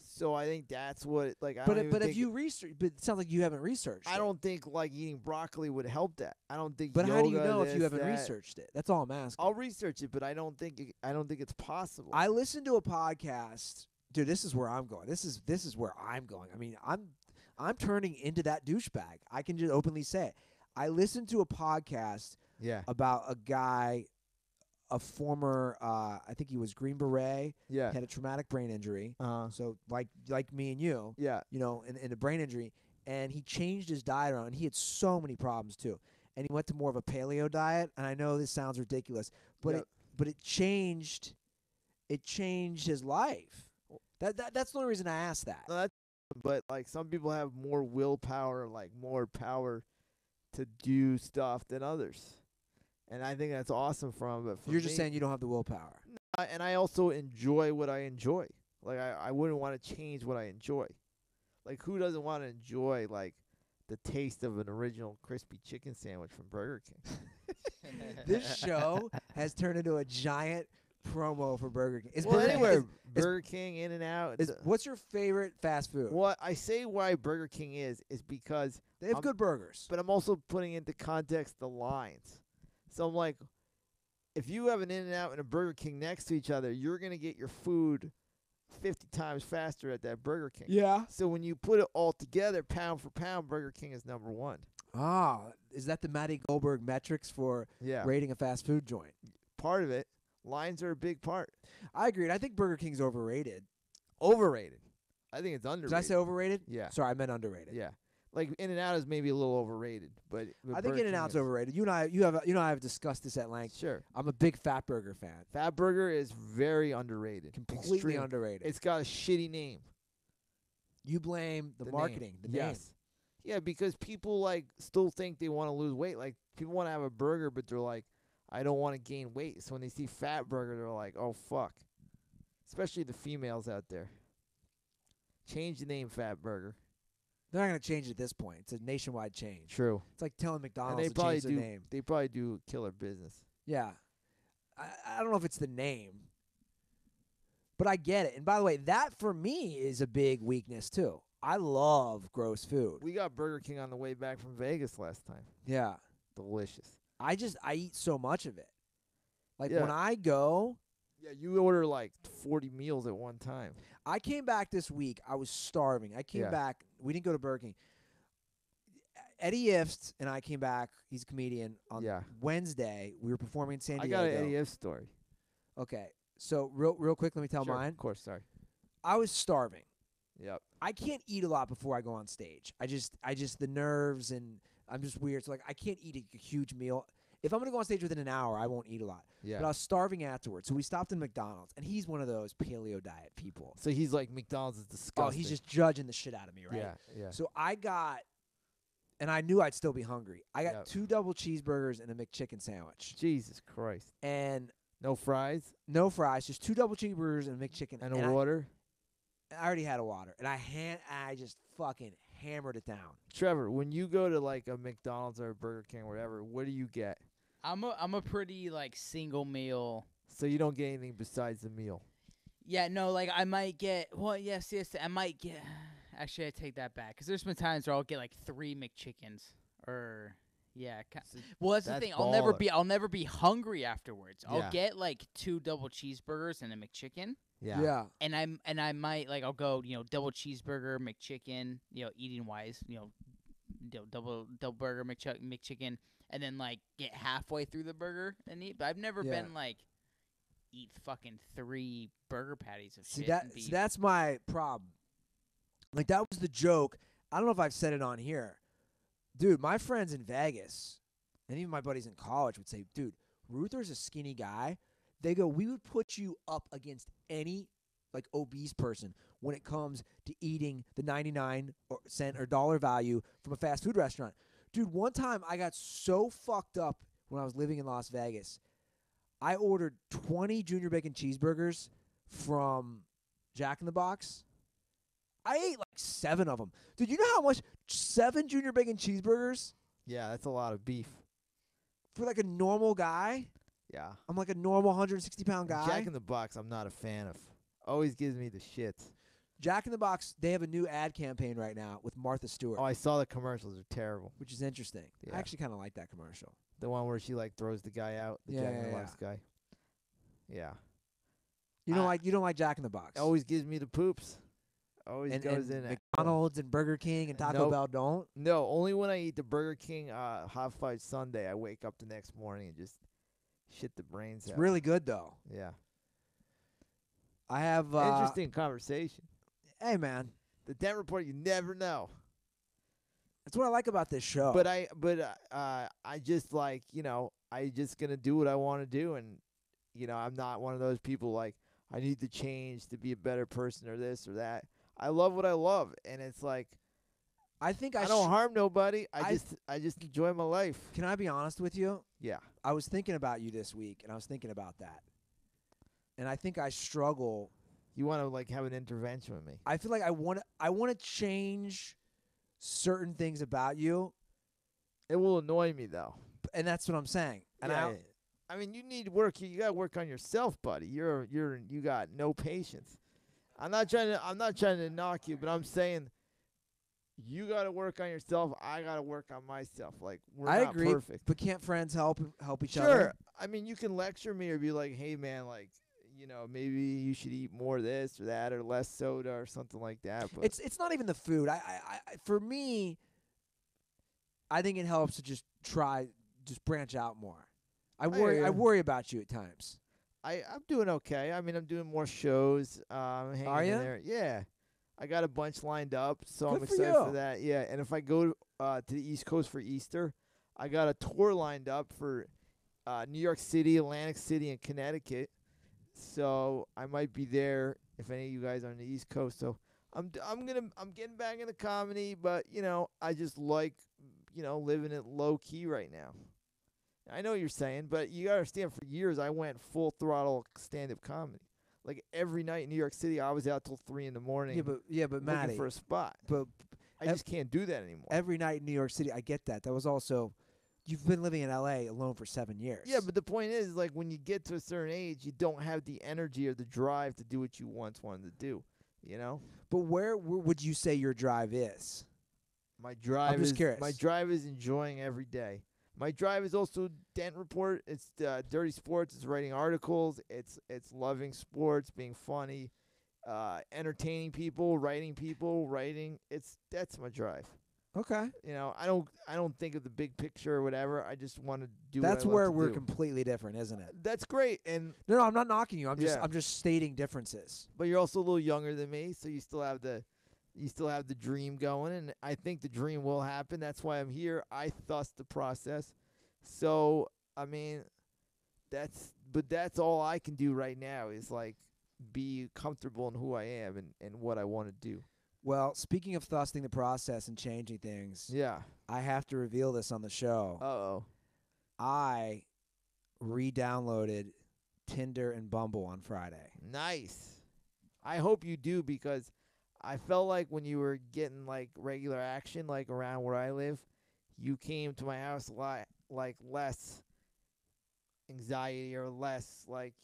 So I think that's what like. But have you researched? But it sounds like you haven't researched. I it. don't think like eating broccoli would help that. I don't think. But how do you yoga, know if you this, haven't that. researched it? That's all I'm asking. I'll research it, but I don't think it's possible. I listened to a podcast, dude. This is where I'm going. This is where I'm going. I mean, I'm turning into that douchebag. I can just openly say it. I listened to a podcast yeah. about a guy, a former, I think he was Green Beret, Yeah. had a traumatic brain injury. So like me and you, Yeah. in a brain injury, and he changed his diet around. And he had so many problems too. And he went to more of a paleo diet. And I know this sounds ridiculous, but Yep. it changed his life. That's the only reason I asked that. No, but like some people have more willpower, like more power to do stuff than others, and I think that's awesome from. But for You're just me, saying you don't have the willpower. and I also enjoy what I enjoy. Like I wouldn't want to change what I enjoy. Like who doesn't want to enjoy like the taste of an original crispy chicken sandwich from Burger King? This show has turned into a giant promo for Burger King. Is Well, Burger anywhere, is- Burger King, In-N-Out. what's your favorite fast food? What I say why Burger King is because, They have good burgers. but I'm also putting into context the lines. So I'm like, if you have an In-N-Out and a Burger King next to each other, you're gonna get your food 50 times faster at that Burger King. Yeah. So when you put it all together, pound for pound, Burger King is number one. Ah, is that the Matty Goldberg metrics for Yeah, rating a fast food joint? part of it. Lines are a big part. I agree. I think Burger King's overrated. Overrated. I think it's underrated. Did I say overrated? Yeah. Sorry, I meant underrated. Yeah. Like In-N-Out is maybe a little overrated, but I think Burger In-N-Out's King is. overrated. You and I have discussed this at length. Sure. I'm a big Fat Burger fan. Fat Burger is very underrated. Completely Extreme. underrated. It's got a shitty name. You blame the name. marketing, the name. Yes. Yeah, because people like still think they want to lose weight. Like people want to have a burger, but they're like, I don't want to gain weight. So when they see Fat Burger, they're like, oh fuck. Especially the females out there. Change the name Fat Burger. They're not going to change it at this point. It's a nationwide change. True. It's like telling And McDonald's they to probably change their do. name. They probably do killer business. Yeah. I don't know if it's the name, but I get it. And by the way, that for me is a big weakness too. I love gross food. We got Burger King on the way back from Vegas last time. Yeah. Delicious. I eat so much of it. Like Yeah. when I go, Yeah, you order like 40 meals at one time. I came back this week. I was starving. I came Yeah. back. We didn't go to Burger King. Eddie Ifst and I came back. He's a comedian. On Yeah. Wednesday, we were performing in San I Diego. got an Eddie F story. Okay. So real quick, let me tell Sure, mine. Of course, sorry. I was starving. Yep. I can't eat a lot before I go on stage. I just the nerves and I'm just weird. So like I can't eat a huge meal. If I'm gonna go on stage within an hour, I won't eat a lot. Yeah. But I was starving afterwards. So we stopped in McDonald's, and he's one of those paleo diet people. So he's like, McDonald's is Oh, disgusting. he's just judging the shit out of me, right? Yeah, yeah. So I got, and I knew I'd still be hungry. I got Yep. 2 double cheeseburgers and a McChicken sandwich, Jesus Christ. and No fries no fries, just 2 double cheeseburgers and a McChicken. and a water. I already had a water, and I just fucking hammered it down. Trevor, when you go to like a McDonald's or a Burger King or whatever, what do you get? I'm a pretty like single meal. So you don't get anything besides the meal. Yeah, no, like I might get. Well, yes, I might get. Actually, I take that back because there's been times where I'll get like 3 McChickens or yeah. Well, that's the That's thing. baller. I'll never be hungry afterwards. Yeah. I'll get like 2 double cheeseburgers and a McChicken, Yeah. and I might like I'll go double cheeseburger McChicken eating wise double burger McChicken, and then like get halfway through the burger and eat. But I've never Yeah. been like eat fucking 3 burger patties of See shit. and be- that's my problem. Like that was the joke. I don't know if I've said it on here. Dude, my friends in Vegas and even my buddies in college would say, dude, Ruther's a skinny guy. They go, we would put you up against any like obese person when it comes to eating the 99-cent or dollar value from a fast food restaurant. Dude, one time I got so fucked up when I was living in Las Vegas. I ordered 20 junior bacon cheeseburgers from Jack in the Box. I ate like 7 of them. Dude, you know how much 7 junior bacon cheeseburgers Yeah, that's a lot of beef. for like a normal guy? Yeah. I'm like a normal 160-pound guy. Jack in the Box, I'm not a fan of. Always gives me the shits. Jack in the Box, they have a new ad campaign right now with Martha Stewart, Oh, I saw the commercials. They're terrible. which is interesting. Yeah. I actually kind of like that commercial. The one where she like throws the guy out, the Yeah, Jack in the yeah, Box guy. Yeah. You don't like Jack in the Box. Always gives me the poops. Always and, goes and in. McDonald's and Burger King and Taco Nope. Bell don't. No, only when I eat the Burger King Hot Fudge Sundae, I wake up the next morning and just shit the brains It's out. really good though. Yeah. I have Interesting conversation. Hey man, The Dent Report, you never know. that's what I like about this show. But I just like, I just gonna do what I want to do, and I'm not one of those people like I need to change to be a better person or this or that. I love what I love, and it's like I think I don't harm nobody. I I just enjoy my life. Can I be honest with you? Yeah. I was thinking about you this week, and I was thinking about that. And I think I struggle. You want to like have an intervention with me? I feel like I want to change certain things about you, It will annoy me though. and that's what I'm saying. And Yeah, I mean, you need work. You gotta work on yourself, buddy. You got no patience. I'm not trying to knock you, but I'm saying you gotta work on yourself. I gotta work on myself. Like we're I not agree, perfect. but can't friends help each Sure. other? I mean, you can lecture me or be like, hey man, like maybe you should eat more this or that or less soda or something like that. But It's not even the food. I for me, I think it helps to just branch out more. I hear worry you. about you at times. I'm doing okay. I mean, I'm doing more shows. Hanging Are in ya? there. Yeah. I got a bunch lined up, so Good I'm for excited you. for that. Yeah, and if I go to the East Coast for Easter, I got a tour lined up for New York City, Atlantic City, and Connecticut. So I might be there if any of you guys are on the East Coast. So I'm getting back into comedy, but I just like living it low key right now. I know what you're saying, but you gotta understand. For years, I went full throttle stand up comedy. Like every night in New York City, I was out till 3 in the morning. Yeah, but looking Matty, for a spot. but I just can't do that anymore. every night in New York City, I get that. That was also, you've been living in L.A. alone for 7 years. Yeah, but the point is, like, when you get to a certain age, you don't have the energy or the drive to do what you once wanted to do. But where would you say your drive is? My drive just is curious. my drive is enjoying every day. My drive is also Dent Report. It's dirty sports. It's writing articles. It's loving sports, being funny, entertaining people, writing people, writing. That's my drive. Okay. I don't think of the big picture or whatever. I just want to do. That's what I where love to we're do. completely different, isn't it? That's great, and No, I'm not knocking you. Yeah. I'm just stating differences. but you're also a little younger than me, so you still have the dream going, and I think the dream will happen. That's why I'm here. I thus the process. So I mean, that's all I can do right now is like be comfortable in who I am and what I want to do. Well, speaking of thusting the process and changing things, Yeah. I have to reveal this on the show. Uh-oh. I re-downloaded Tinder and Bumble on Friday. Nice. I hope you do, because I felt like when you were getting like regular action, like around where I live, you came to my house a lot, like less anxiety or less like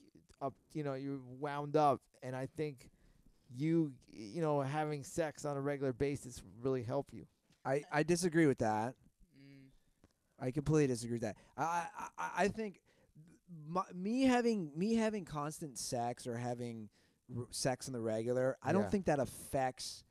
up, you wound up. And I think having sex on a regular basis really help you. I disagree with that. Mm. I completely disagree with that. I think me having constant sex or having sex on the regular, I Yeah. don't think that affects.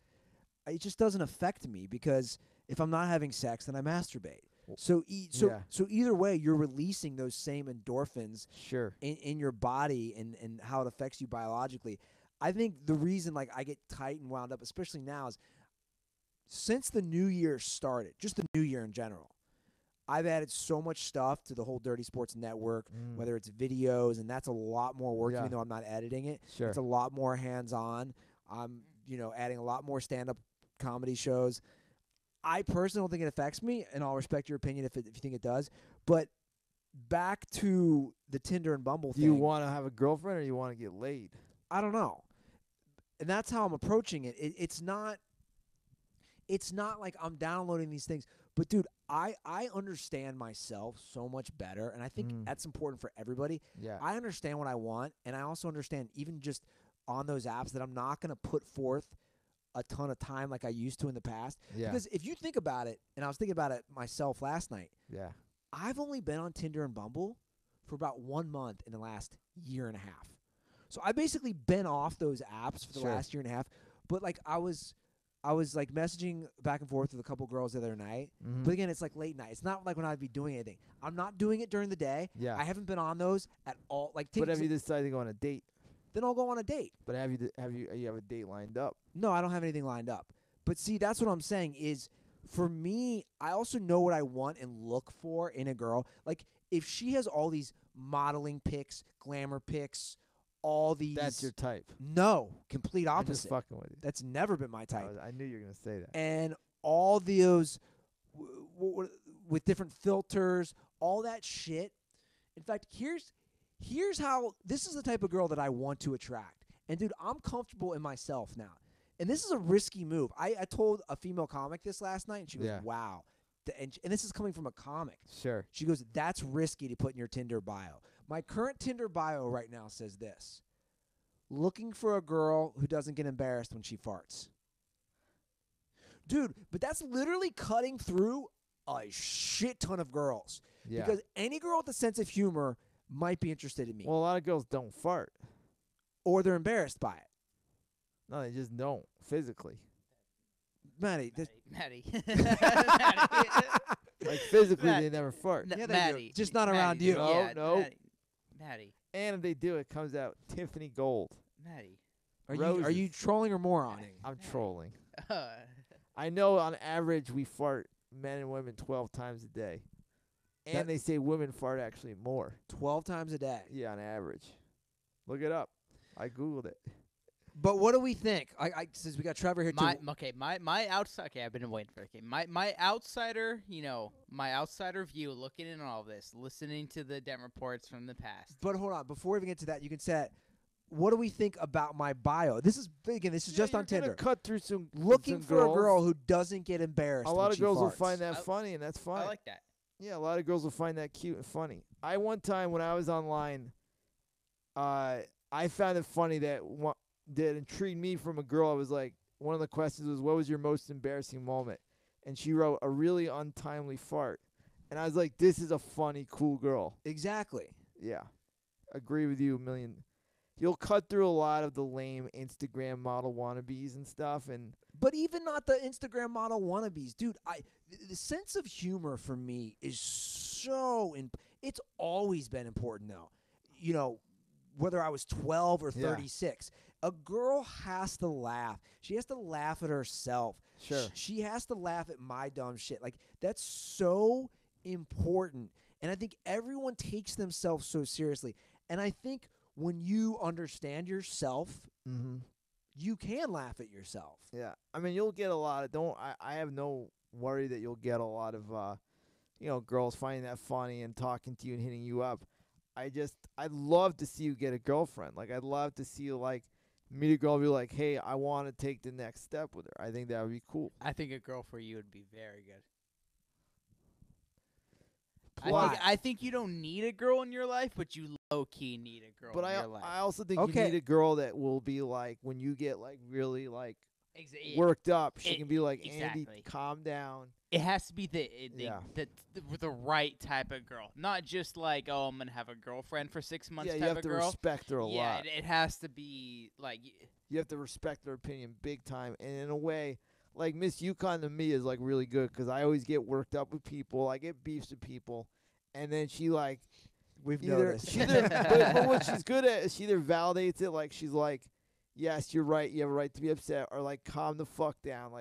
It just doesn't affect me, because if I'm not having sex, then I masturbate. So Yeah. so either way, you're releasing those same endorphins Sure. in your body and how it affects you biologically. I think the reason like I get tight and wound up, especially now, is since the new year started, just the new year in general, I've added so much stuff to the whole Dirty Sports Network, whether it's videos, and that's a lot more work, Yeah. even though I'm not editing it. Sure. It's a lot more hands-on. I'm, adding a lot more stand-up comedy shows. I personally don't think it affects me, and I'll respect your opinion if you think it does. But back to the Tinder and Bumble Do thing. you want to have a girlfriend or you want to get laid? I don't know. And that's how I'm approaching it. It's not like I'm downloading these things. But, dude, I understand myself so much better, and I think that's important for everybody. Yeah. I understand what I want, and I also understand even just on those apps that I'm not going to put forth a ton of time like I used to in the past. Yeah. Because if you think about it, and I was thinking about it myself last night, Yeah. I've only been on Tinder and Bumble for about 1 month in the last year and a half. So I've basically been off those apps for the Sure. last year and a half. But like I was like messaging back and forth with a couple girls the other night. Mhm. But again, it's like late night. It's not like when I'd be doing anything. I'm not doing it during the day. Yeah. I haven't been on those at all. Like, But have you decided to go on a date? then I'll go on a date. But have you have a date lined up? No, I don't have anything lined up. But see, that's what I'm saying is, for me, I also know what I want and look for in a girl. Like, if she has all these modeling pics, glamour pics, all these. That's your type. No, complete I'm just opposite. fucking with you. That's never been my type. I knew you were gonna say that. And all those with different filters, all that shit. In fact, here's how this is the type of girl that I want to attract. And dude, I'm comfortable in myself now. And this is a risky move. I told a female comic this last night, and she goes, Yeah. "Wow." And this is coming from a comic. Sure. She goes, "That's risky to put in your Tinder bio." My current Tinder bio right now says this: looking for a girl who doesn't get embarrassed when she farts. Dude, but that's literally cutting through a shit ton of girls. Yeah. Because any girl with a sense of humor might be interested in me. Well, a lot of girls don't fart. Or they're embarrassed by it. No, they just don't physically. Matty, this, Matty. Like physically, Matt- they never fart. N- Yeah, they do. Matty. Just not Matty, around you. No, no. Matty. And if they do, it comes out Tiffany Gold. Matty. Are you trolling or moroning? I'm trolling. I know on average we fart, men and women, 12 times a day. And they say women fart actually more. 12 times a day. Yeah, on average. Look it up. I Googled it. But what do we think? Since we got Trevor here too. My outside. Okay, I've been waiting for it. Okay, my outsider. My outsider view, looking in on all this, listening to the Dent reports from the past. But hold on, before we even get to that, you can say, what do we think about my bio? This is big, and this is just on Tinder. Cut through some looking some for girls. a girl who doesn't get embarrassed. A lot of girls will farts. find that funny, and that's fine. I like that. Yeah, a lot of girls will find that cute and funny. One time when I was online, I found it funny that intrigued me from a girl. I was like, one of the questions was, what was your most embarrassing moment? And she wrote, a really untimely fart. And I was like, this is a funny, cool girl. Exactly. Yeah. Agree with you a million. You'll cut through a lot of the lame Instagram model wannabes and stuff. But even not the Instagram model wannabes. Dude, the sense of humor for me is so it's always been important though. Whether I was 12 or 36. A girl has to laugh. She has to laugh at herself. Sure. She has to laugh at my dumb shit. Like, that's so important. And I think everyone takes themselves so seriously. And I think when you understand yourself, you can laugh at yourself. Yeah. I mean, you'll get a lot of I have no worry that you'll get a lot of girls finding that funny and talking to you and hitting you up. I'd love to see you get a girlfriend. Like, I'd love to see you meet a girl and be like, hey, I want to take the next step with her. I think that would be cool. I think a girl for you would be very good. Why? I think you don't need a girl in your life, but you low-key need a girl in your life. I also think you need a girl that will be like, when you get really worked up, she can be like, Andy, calm down. It has to be the right type of girl, not just like, oh, I'm gonna have a girlfriend for 6 months. Yeah, type you have of to girl. respect her a lot. Yeah, it has to be like you have to respect her opinion big time, and in a way, like Miss Yukon to me is really good because I always get worked up with people. I get beefs with people, and then she we've noticed. But what she's good at is she either validates it, like she's like, yes, you're right, you have a right to be upset, or calm the fuck down,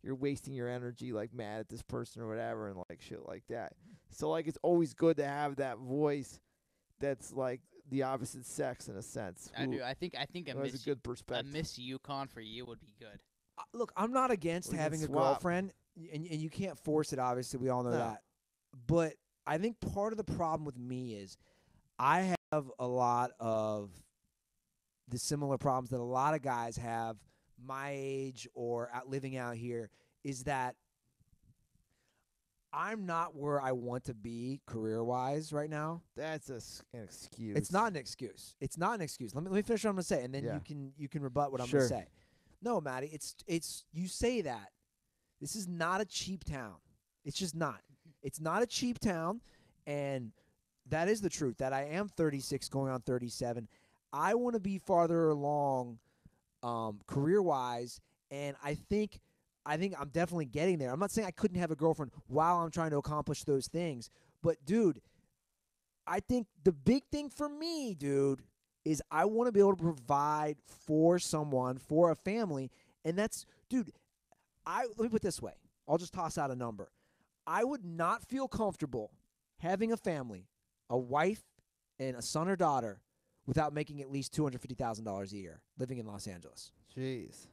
you're wasting your energy, mad at this person or whatever, and shit like that. So it's always good to have that voice that's the opposite sex in a sense. I do. I think a good perspective. A Miss Yukon for you would be good. Look, I'm not against having a girlfriend, and you can't force it. Obviously, we all know that. But I think part of the problem with me is I have a lot of the similar problems that a lot of guys have my age or living out here, is that I'm not where I want to be career-wise right now. That's an excuse. It's not an excuse. It's not an excuse. Let me finish what I'm going to say, and then you can rebut what I'm going to say. No, Matty, it's you say that. This is not a cheap town. It's just not. It's not a cheap town, and that is the truth, that I am 36 going on 37. I want to be farther along career-wise, and I think I'm definitely getting there. I'm not saying I couldn't have a girlfriend while I'm trying to accomplish those things, but, dude, I think the big thing for me, dude, is I want to be able to provide for someone, for a family, and that's, dude, let me put it this way. I'll just toss out a number. I would not feel comfortable having a family, a wife, and a son or daughter without making at least $250,000 a year living in Los Angeles. Jeez.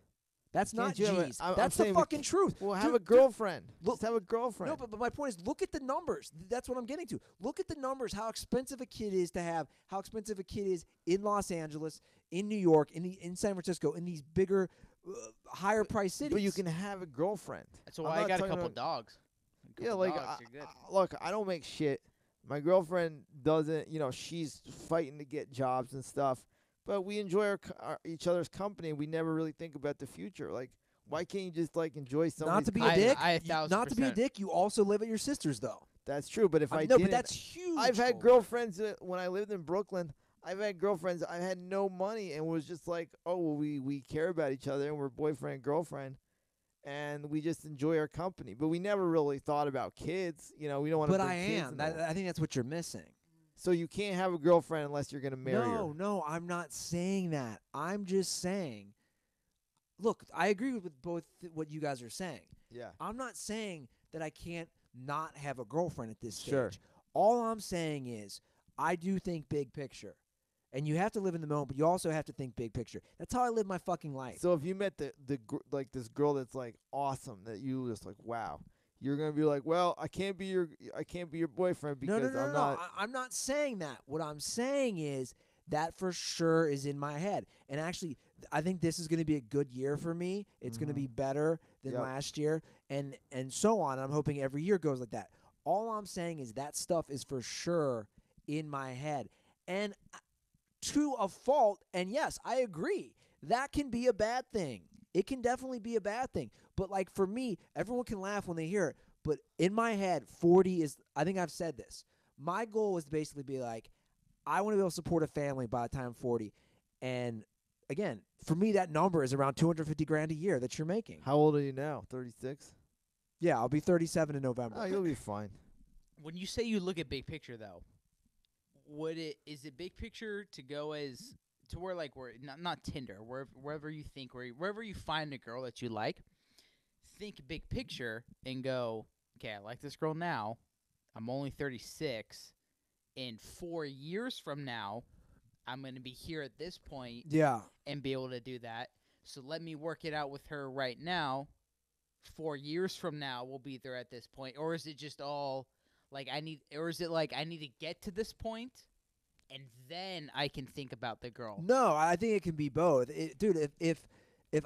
That's not jeez. That's the the fucking truth. Well, have a girlfriend. Just have a girlfriend. No, but my point is, look at the numbers. That's what I'm getting to. Look at the numbers, how expensive a kid is to have, how expensive a kid is in Los Angeles, in New York, in San Francisco, in these bigger, higher-priced cities. But you can have a girlfriend. That's why I got a couple dogs. Look, I don't make shit. My girlfriend doesn't, she's fighting to get jobs and stuff. But we enjoy each other's company. We never really think about the future. Why can't you just enjoy somebody's Not to be a dick. Not to be a dick. You also live at your sister's though. That's true. But if I no, didn't, but that's huge. I've had girlfriends when I lived in Brooklyn. I've had girlfriends. I had no money and was just we care about each other and we're boyfriend and girlfriend, and we just enjoy our company. But we never really thought about kids. We don't want to. But I am. I think that's what you're missing. So you can't have a girlfriend unless you're going to marry her. No, I'm not saying that. I'm just saying look, I agree with both what you guys are saying. Yeah. I'm not saying that I can't not have a girlfriend at this stage. Sure. All I'm saying is I do think big picture. And you have to live in the moment, but you also have to think big picture. That's how I live my fucking life. So if you met like this girl that's like awesome that you just like wow, you're gonna be like, well, I can't be your boyfriend because no. I'm not. I'm not saying that. What I'm saying is that for sure is in my head. And actually, I think this is going to be a good year for me. It's going to be better than Yep. last year, and so on. I'm hoping every year goes like that. All I'm saying is that stuff is for sure in my head, and to a fault. And yes, I agree. That can be a bad thing. It can definitely be a bad thing. But like for me, everyone can laugh when they hear it. But in my head, 40 is. I think I've said this. My goal is to basically be like, I want to be able to support a family by the time I'm 40. And again, for me, that number is around $250,000 a year that you're making. How old are you now? 36. Yeah, I'll be 37 in November. Oh, you'll be fine. When you say you look at big picture, though, is it big picture to go as to where like where not Tinder, wherever you think wherever you find a girl that you like, think big picture and go, okay, I like this girl now. I'm only 36. In 4 years from now, I'm going to be here at this point Yeah. and be able to do that. So let me work it out with her right now. 4 years from now, we'll be there at this point. Or is it just all like I need to get to this point and then I can think about the girl? No, I think it can be both. Dude, if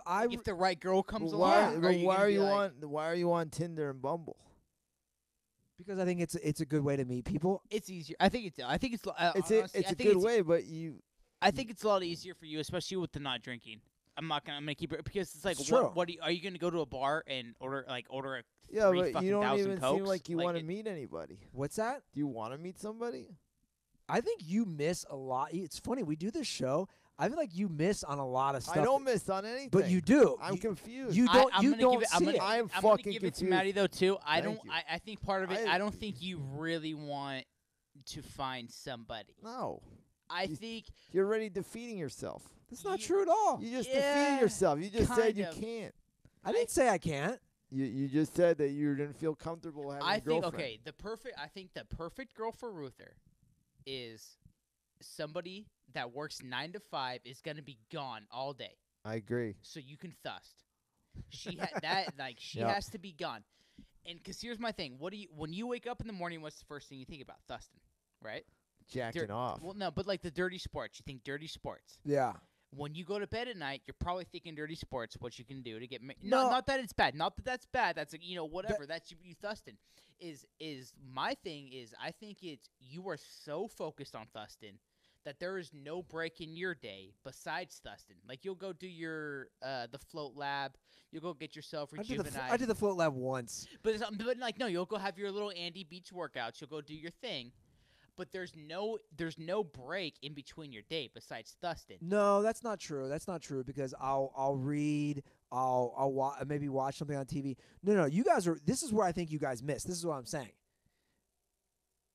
I Like if the right girl comes Why along, are you why gonna are be you like, why are you on Tinder and Bumble? because I think it's a good way to meet people. it's easier. I think it's It's honestly, it's I a think good way, but you I think it's a lot easier for you, especially with the not drinking. I'm gonna keep it because it's like It's true. what are you gonna go to a bar and order a yeah, three but fucking you don't thousand even Cokes? seem like you want to it- meet anybody. What's that? Do you want to meet somebody? I think you miss a lot. It's funny, we do this show. I feel like you miss on a lot of stuff. I don't miss on anything. But you do. I'm You- confused. You don't. I'm You gonna don't give it, I'm see gonna, it. I am I'm gonna fucking give it to confused. Matty though too. I Thank don't. you. I think part of it. I- I don't think you really want to find somebody. No, I You- think you're already defeating yourself. That's not you- true at all. You just Yeah, defeated yourself. You just said kind you of. can't. I didn't say I can't. You just said that you didn't feel comfortable having I a think girlfriend. okay. I think the perfect girl for Ruther is somebody that works 9 to 5 is gonna be gone all day, I agree. so you can thust. She she Yeah. has to be gone. And because here's my thing: when you wake up in the morning? What's the first thing you think about? Thusting, right? Jacking off. Well, no, but like the dirty sports. You think dirty sports. Yeah. When you go to bed at night, you're probably thinking dirty sports, what you can do to get No. not that it's bad. Not that that's bad. That's whatever. That's you thusting. Is my thing is I think it's you are so focused on thusting that there is no break in your day besides thusting. Like you'll go do your the float lab, you'll go get yourself I rejuvenated. did the float lab once. But like no, you'll go have your little Andy Beach workouts. You'll go do your thing. But there's no break in between your day besides thusting. No, that's not true. That's not true because I'll read. I'll maybe watch something on TV. No. You guys are. This is where I think you guys miss. This is what I'm saying.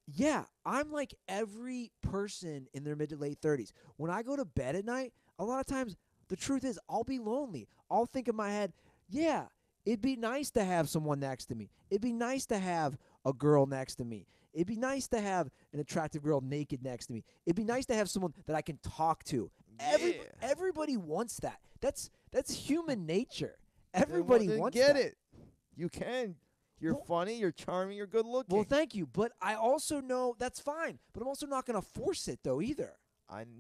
Yeah, I'm like every person in their mid to late 30s. When I go to bed at night, a lot of times the truth is I'll be lonely. I'll think in my head, yeah, it'd be nice to have someone next to me. It'd be nice to have a girl next to me. It'd be nice to have an attractive girl naked next to me. It'd be nice to have someone that I can talk to. Yeah. Everybody wants that. That's human nature. Then Everybody then wants get that. it. You can. You're Well- funny. You're charming. You're good looking. Well, thank you, but I also know that's fine. But I'm also not going to force it though either.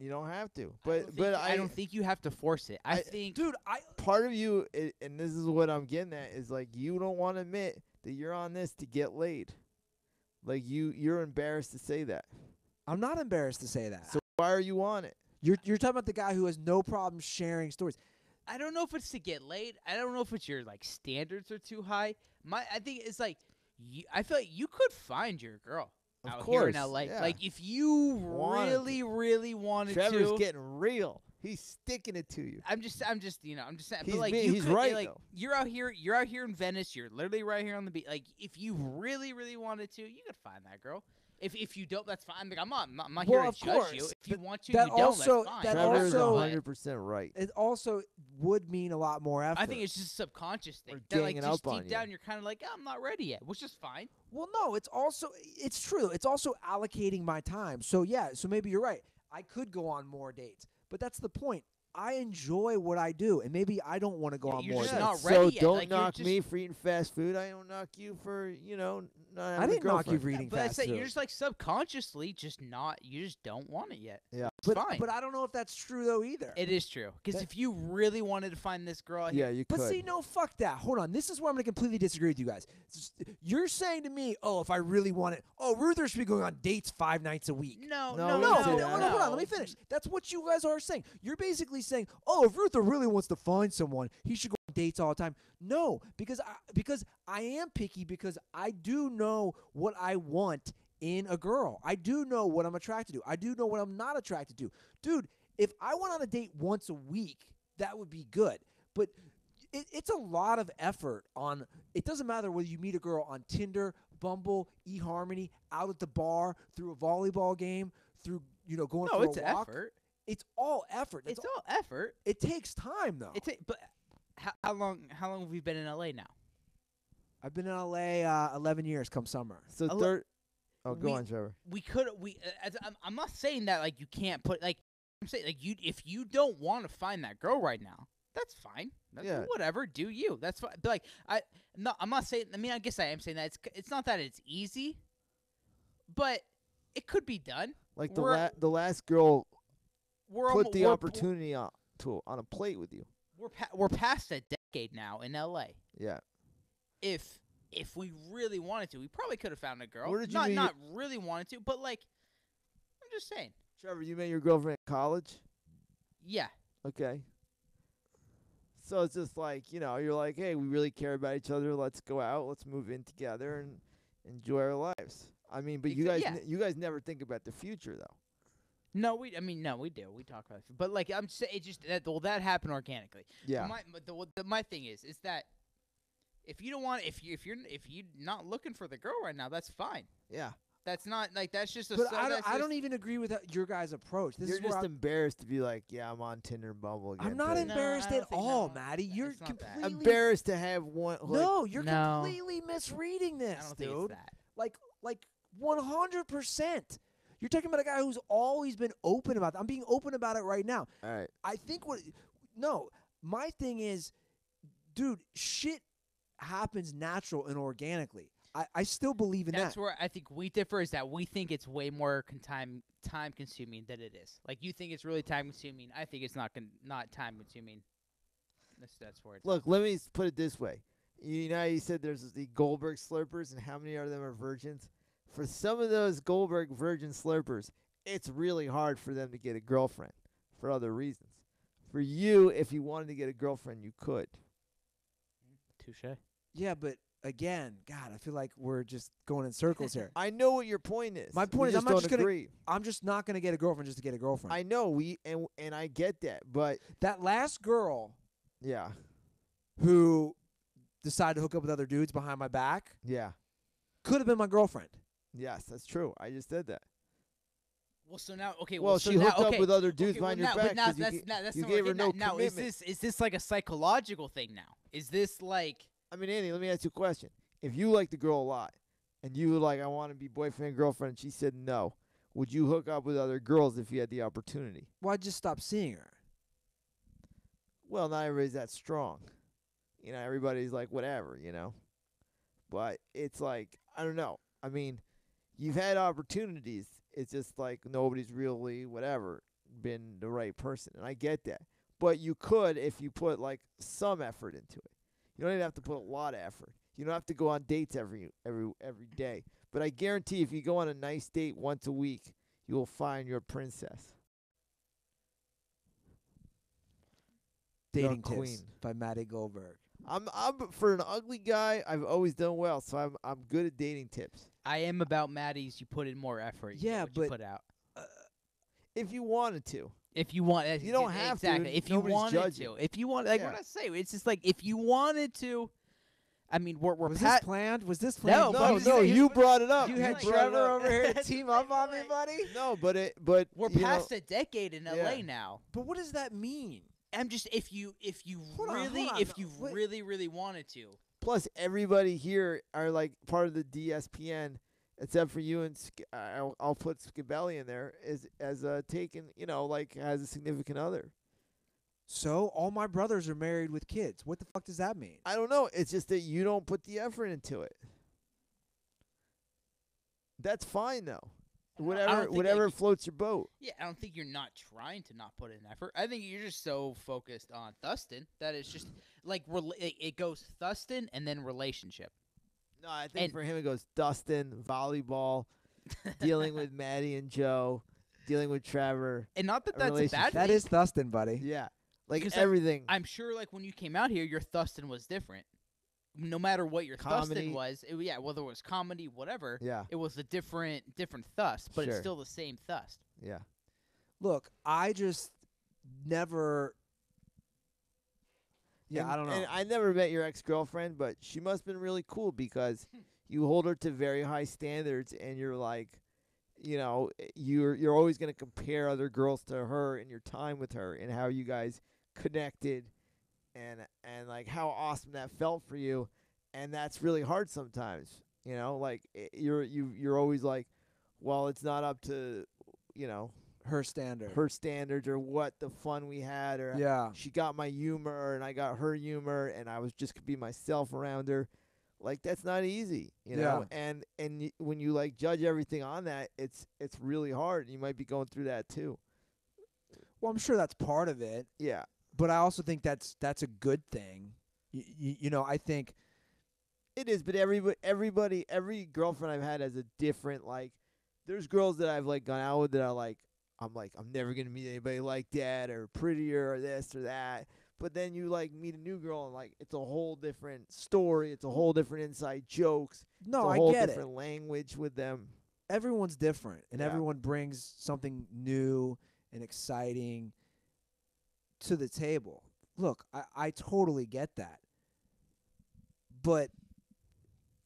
You don't have to. I don't think you have to force it. I think Dude, part of you, and this is what I'm getting at, is like you don't want to admit that you're on this to get laid. Like you're embarrassed to say that. I'm not embarrassed to say that. So why are you on it? You're talking about the guy who has no problem sharing stories. I don't know if it's to get laid. I don't know if it's your like standards are too high. I think it's like I feel like you could find your girl Of out course, here in LA. yeah. Like if you Wanted to. really wanted Trevor's to. getting real. He's sticking it to you. I'm just saying. But He's like being- you he's could, right, like though. you're out here in Venice. You're literally right here on the beach. Like if you really wanted to, you could find that girl. If you don't, that's fine. Like, I'm not Well, here to of judge you. course, If you but want to, that you don't. also- That's fine. that Trevor's also- 100% right. It also would mean a lot more effort. I think it's just a subconscious thing. Or That, like, ganging just up on deep you. down, you're kind of like, I'm not ready yet, which is fine. Well, no, it's true. It's also allocating my time. So yeah, so maybe you're right. I could go on more dates, but that's the point. I enjoy what I do, and maybe I don't want to go Yeah, on you're more just dates. not so ready yet. don't Like, you're knock just- me for eating fast food. I don't knock you for, not having I a didn't knock you girlfriend. for eating But fast that's it. food. You're just like subconsciously just not. You just don't want it yet. Yeah. It's but, fine. but I don't know if that's true though either. It is true. Because That- if you really wanted to find this girl, Yeah, you But could. see, no, fuck that. Hold on. This is where I'm going to completely disagree with you guys. You're saying to me, oh, if I really want it, Ruther should be going on dates 5 nights a week. no, No, no, we no, didn't say hold that. on, hold on. Let me finish. That's what you guys are saying. You're basically saying, oh, if Ruther really wants to find someone, he should go on dates all the time. No, because I am picky because I do know what I want in a girl. I do know what I'm attracted to. I do know what I'm not attracted to. Dude, if I went on a date once a week, that would be good. But it's a lot of effort on. It doesn't matter whether you meet a girl on Tinder, Bumble, eHarmony, out at the bar, through a volleyball game, through going No, for it's a walk. effort. It's all effort. That's It's all effort. It takes time though. But how long have we been in LA now? I've been in LA 11 years come summer. So Ele- third. Oh, go we- on, Trevor. I'm not saying that like you can't put like I'm saying like if you don't want to find that girl right now, that's fine. That's Yeah. whatever, do you? That's fine. But like I'm not saying. I mean, I guess I am saying that it's not that it's easy, but it could be done. Like We're- the last girl We're put almo- the we're- opportunity on a plate with you. We're past a decade now in LA. Yeah. If we really wanted to, we probably could have found a girl. Where did you not meet not really wanted to, but like I'm just saying. Trevor, you met your girlfriend in college? Yeah. Okay. So it's just like, you're like, hey, we really care about each other. Let's go out. Let's move in together and enjoy our lives. I mean, but you guys Yeah. you guys never think about the future, though. No, we do. We talk about it. But like I'm saying, it just that happened organically. Yeah. My thing is that if you don't want if you're not looking for the girl right now, that's fine. Yeah. That's not like that's just a. But so I that's don't just- even agree with your guys' approach. This You're is where just embarrassed to be like, yeah, I'm on Tinder and Bumble again. I'm not babe. No, embarrassed I at don't think- all, no, Matty. You're it's not that. completely Embarrassed to have one. Like, No, you're No. completely misreading this, I don't think dude. it's that. Like 100%. You're talking about a guy who's always been open about it. I'm being open about it right now. All right. I think my thing is, dude, shit happens natural and organically. I still believe in That's that. where I think we differ. Is that we think it's way more time consuming than it is. Like you think it's really time consuming. I think it's not time consuming. That's where it's. Look, let me put it this way. You know how you said there's the Goldberg slurpers, and how many of them are virgins? For some of those Goldberg virgin slurpers, it's really hard for them to get a girlfriend for other reasons. For you, if you wanted to get a girlfriend, you could. Touche. Yeah, but again, God, I feel like we're just going in circles here. I know what your point is. My We point is, I'm just not don't just gonna- agree. I'm just not going to get a girlfriend just to get a girlfriend. I know and I get that, but That last girl yeah, who decided to hook up with other dudes behind my back yeah, could have been my girlfriend. yes, that's true. I just said that. Well, so now, okay. Well, so she now, hooked up okay, with other dudes okay, behind well, your now, back but now 'cause you that's, ga- now, that's you not gave what her we're no getting at. Now, commitment. is this like a psychological thing now? Is this like I mean, Andy, let me ask you a question. If you like the girl a lot, and you were like, I want to be boyfriend and girlfriend, and she said no, would you hook up with other girls if you had the opportunity? Well, I just stopped seeing her. Well, not everybody's that strong. Everybody's like, whatever, But it's like, I don't know. I mean, you've had opportunities. It's just like nobody's really, whatever, been the right person. And I get that. But you could if you put, like, some effort into it. You don't even have to put a lot of effort. You don't have to go on dates every day. But I guarantee if you go on a nice date once a week, you will find your princess. Your Dating Tips queen. by Matty Goldberg. I'm for an ugly guy, I've always done well, so I'm good at dating tips. I am about Maddie's? You put in more effort. You Yeah, get what you but- put out. If you wanted to. If you want, You don't have to. exactly. If you Nobody's wanted judging. to, if you want, like Yeah. what I say, it's just like if you wanted to. I mean, we're Was this planned? Was this planned? No, but No, you brought it up. You had like- Trevor over here to team up on me, buddy. No, but we're you know, past a decade in LA Yeah. now. But what does that mean? I'm just if you Hold on, really hold on, if you wait. really wanted to. plus everybody here are like part of the DSPN, except for you and I'll put Scabelli in there as taken, like has a significant other. So all my brothers are married with kids. What the fuck does that mean? I don't know. It's just that you don't put the effort into it. That's fine though. think, Whatever like, floats your boat. Yeah, I don't think you're not trying to not put in effort. I think you're just so focused on Thuston that it's just like it goes Thuston and then relationship. No, I think And- for him it goes Dustin, volleyball, dealing with Matty and Joe, dealing with Trevor. And not that A that's a bad relationship. thing. That is Thuston, buddy. Yeah. Like Because everything. I'm sure like when you came out here, your Thuston was different. No matter what your Comedy. Thuston was, whether it was comedy, whatever, Yeah. it was a different Thust, but it's Sure. still the same Thust. Yeah. Look, I just never. Yeah, And- I don't know. And I never met your ex-girlfriend, but she must have been really cool because you hold her to very high standards, and you're like, you're always going to compare other girls to her in your time with her and how you guys connected, and like how awesome that felt for you, and that's really hard sometimes. You're always like, well, it's not up to Her standard. her standards or what the fun we had or Yeah. she got my humor and I got her humor and I was just could be myself around her. Like that's not easy, Yeah. And when you like judge everything on that, it's really hard. You might be going through that too. Well, I'm sure that's part of it, Yeah. but I also think that's a good thing. I think It is, but every girlfriend I've had has a different like. There's girls that I've like gone out with that I'm never gonna meet anybody like that or prettier or this or that. But then you like meet a new girl and like it's a whole different story. It's a whole different inside jokes. no, it's a I whole get it. different language with them. Everyone's different, and Yeah. everyone brings something new and exciting to the table. Look, I totally get that, but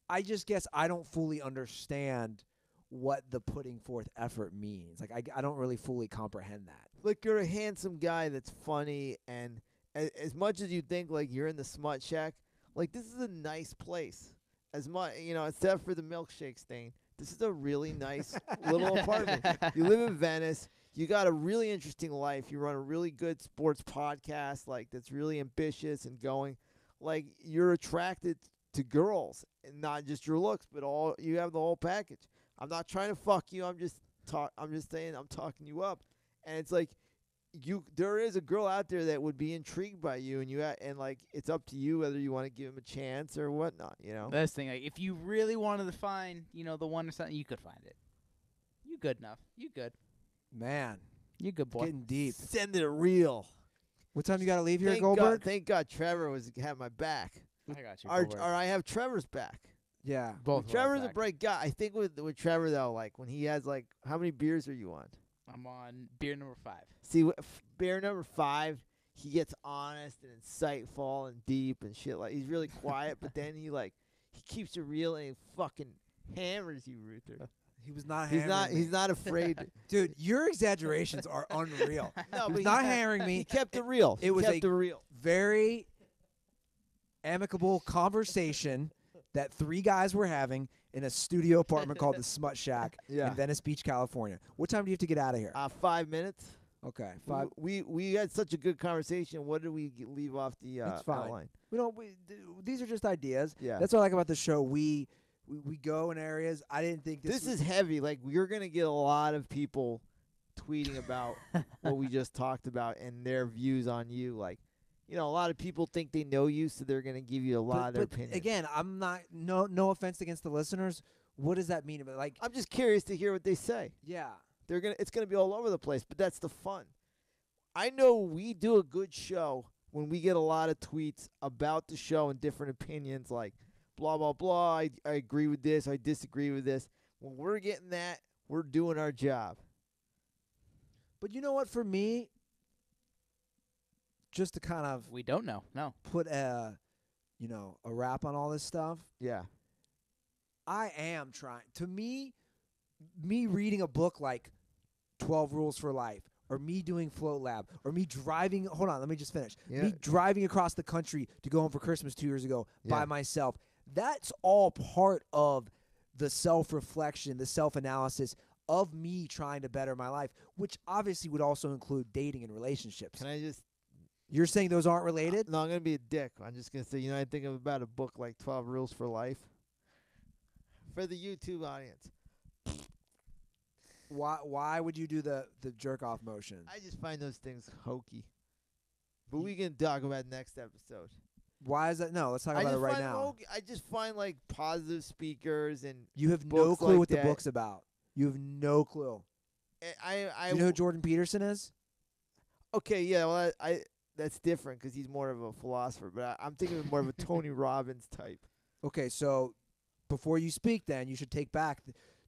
I just guess I don't fully understand what the putting forth effort means. Like I don't really fully comprehend that. Like you're a handsome guy that's funny, and as much as you think like you're in the smut shack, like this is a nice place. As much except for the milkshake stain, this is a really nice little apartment. You live in Venice. You got a really interesting life. You run a really good sports podcast, like that's really ambitious and going. Like you're attracted to girls, and not just your looks, but you have the whole package. I'm not trying to fuck you. I'm just saying I'm talking you up. And it's like there is a girl out there that would be intrigued by you, and like it's up to you whether you want to give him a chance or whatnot. That's the thing. Like, if you really wanted to find, the one or something, you could find it. You good enough. You good. Man, You good boy. getting deep. Send it real. What time you got to leave here, Thank Goldberg? God, thank God Trevor had my back. I got you. Or I have Trevor's back. Yeah. Both. of Trevor's us a back. bright guy. I think with Trevor though, like when he has like how many beers are you on? I'm on beer number 5. See, beer number 5, he gets honest and insightful and deep and shit. Like he's really quiet, but then he keeps it real and he fucking hammers you, Ruther. He was not He's hammering He's me. not afraid. Dude, your exaggerations are unreal. No, He but was not hammering He me. kept it real. It was he kept a- it real. Very amicable conversation that 3 guys were having in a studio apartment called the Smut Shack Yeah. in Venice Beach, California. What time do you have to get out of here? 5 minutes. Okay, 5. We had such a good conversation. What did we leave off the It's fine. outline? These are just ideas. Yeah. That's what I like about the show. We go in areas. I didn't think This is heavy. Like you're gonna get a lot of people tweeting about what we just talked about and their views on you. Like, a lot of people think they know you, so they're gonna give you a lot of their opinions. Again, I'm not no offense against the listeners. What does that mean? Like, I'm just curious to hear what they say. yeah, It's gonna be all over the place, but that's the fun. I know we do a good show when we get a lot of tweets about the show and different opinions, like blah blah blah. I agree with this. I disagree with this. When we're getting that, we're doing our job. but you know what? For me, just to kind of We don't know. No. put a a wrap on all this stuff. Yeah. I am trying. To me reading a book like 12 Rules for Life, or me doing Float Lab, or me driving. Hold on, let me just finish. Yeah. Me driving across the country to go home for Christmas 2 years ago by Yeah. myself. That's all part of the self-reflection, the self-analysis of me trying to better my life, which obviously would also include dating and relationships. Can I just? You're saying those aren't related? No, I'm gonna be a dick. I'm just gonna say, I think about a book like 12 Rules for Life. For the YouTube audience, Why would you do the jerk off motion? I just find those things hokey. But we can talk about next episode. Why is that? No, let's talk I about it just right find now. hokey. I just find like positive speakers and You have no books clue like what the that. book's about. You have no clue. I Do you know who Jordan Peterson is? okay, yeah, well, I that's different because he's more of a philosopher. But I'm thinking of more of a Tony Robbins type. Okay, so before you speak, then you should take back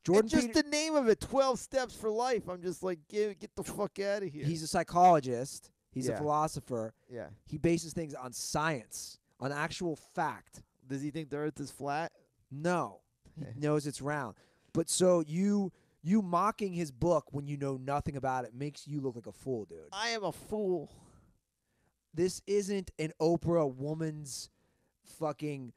Jordan Jordan. just the name of it, 12 Steps for Life. I'm just like, get the fuck out of here. He's a psychologist. He's a Yeah. philosopher. Yeah. He bases things on science, on actual fact. Does he think the Earth is flat? No, he Okay. knows it's round. But so you mocking his book when you know nothing about it makes you look like a fool, dude. I am a fool. This isn't an Oprah woman's fucking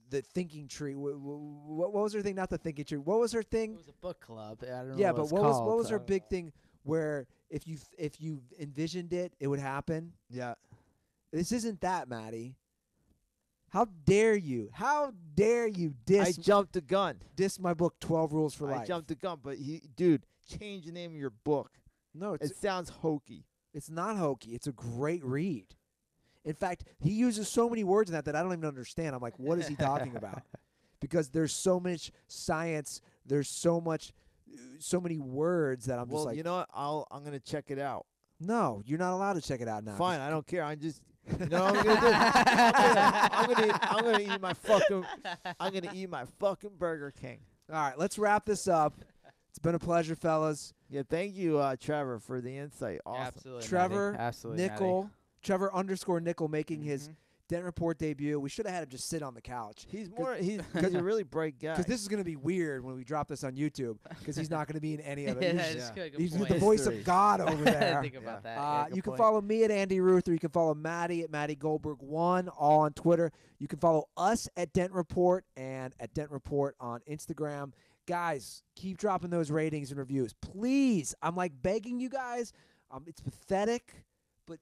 the thinking tree. What was her thing? Not the thinking tree. What was her It thing? was a book club. I don't know Yeah, what but it's what called, was her so- big thing where if you envisioned it, it would happen? Yeah. This isn't that, Matty. How dare you? How dare you I jumped the gun. diss my book 12 Rules for I Life? jumped the gun, but dude, change the name of your book. No, It sounds hokey. it's not hokey. It's a great read. In fact, he uses so many words in that I don't even understand. I'm like, what is he talking about? Because there's so much science. There's so many words that I'm just Well, like, you know what? I'm gonna check it out. no, you're not allowed to check it out now. Fine, I don't care. I'm just, you know what I'm gonna do? I'm gonna eat my fucking. I'm gonna eat my fucking Burger King. All right, let's wrap this up. It's been a pleasure, fellas. Yeah, thank you, Trevor, for the insight. Awesome. Absolutely, Trevor Matty. Absolutely, Matty. Nickel, Trevor_Nickel making his Mhm. Dent Report debut. We should have had him just sit on the couch. He's a really bright guy. Because this is going to be weird when we drop this on YouTube. Because he's not going to be in any of it. Yeah, He's, that's a good he's point. the voice of History. God over I didn't there. think about that. You can follow me at Andy Ruther. You can follow Matty at Matty Goldberg1, all on Twitter. You can follow us at Dent Report and at Dent Report on Instagram. Guys, keep dropping those ratings and reviews. Please, I'm like begging you guys. It's pathetic, but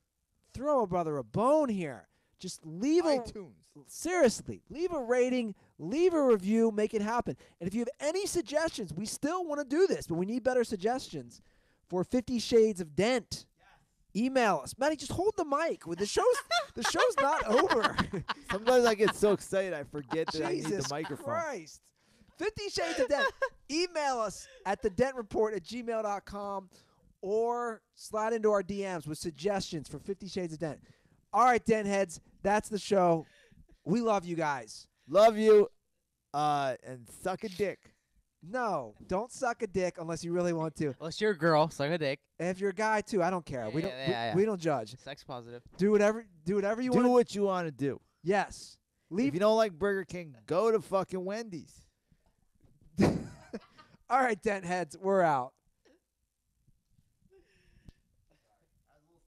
throw a brother a bone here. Just leave a iTunes. seriously, leave a rating, leave a review, make it happen. And if you have any suggestions, we still want to do this, but we need better suggestions for 50 Shades of Dent. Email us. Matty, just hold the mic. The show's not over. Sometimes I get so excited I forget that I need Jesus the microphone. Christ. 50 Shades of Dent. Email us at thedentreport@gmail.com or slide into our DMs with suggestions for 50 Shades of Dent. All right, Dent heads, that's the show. We love you guys. Love you, and suck a dick. No, don't suck a dick unless you really want to. Unless you're a girl, suck a dick. And if you're a guy too, I don't care. We don't. Yeah. We don't judge. Sex positive. Do whatever you Do want. what you want to do. Yes. If Leave. you don't like Burger King, go to fucking Wendy's. All right, Dent heads, we're out.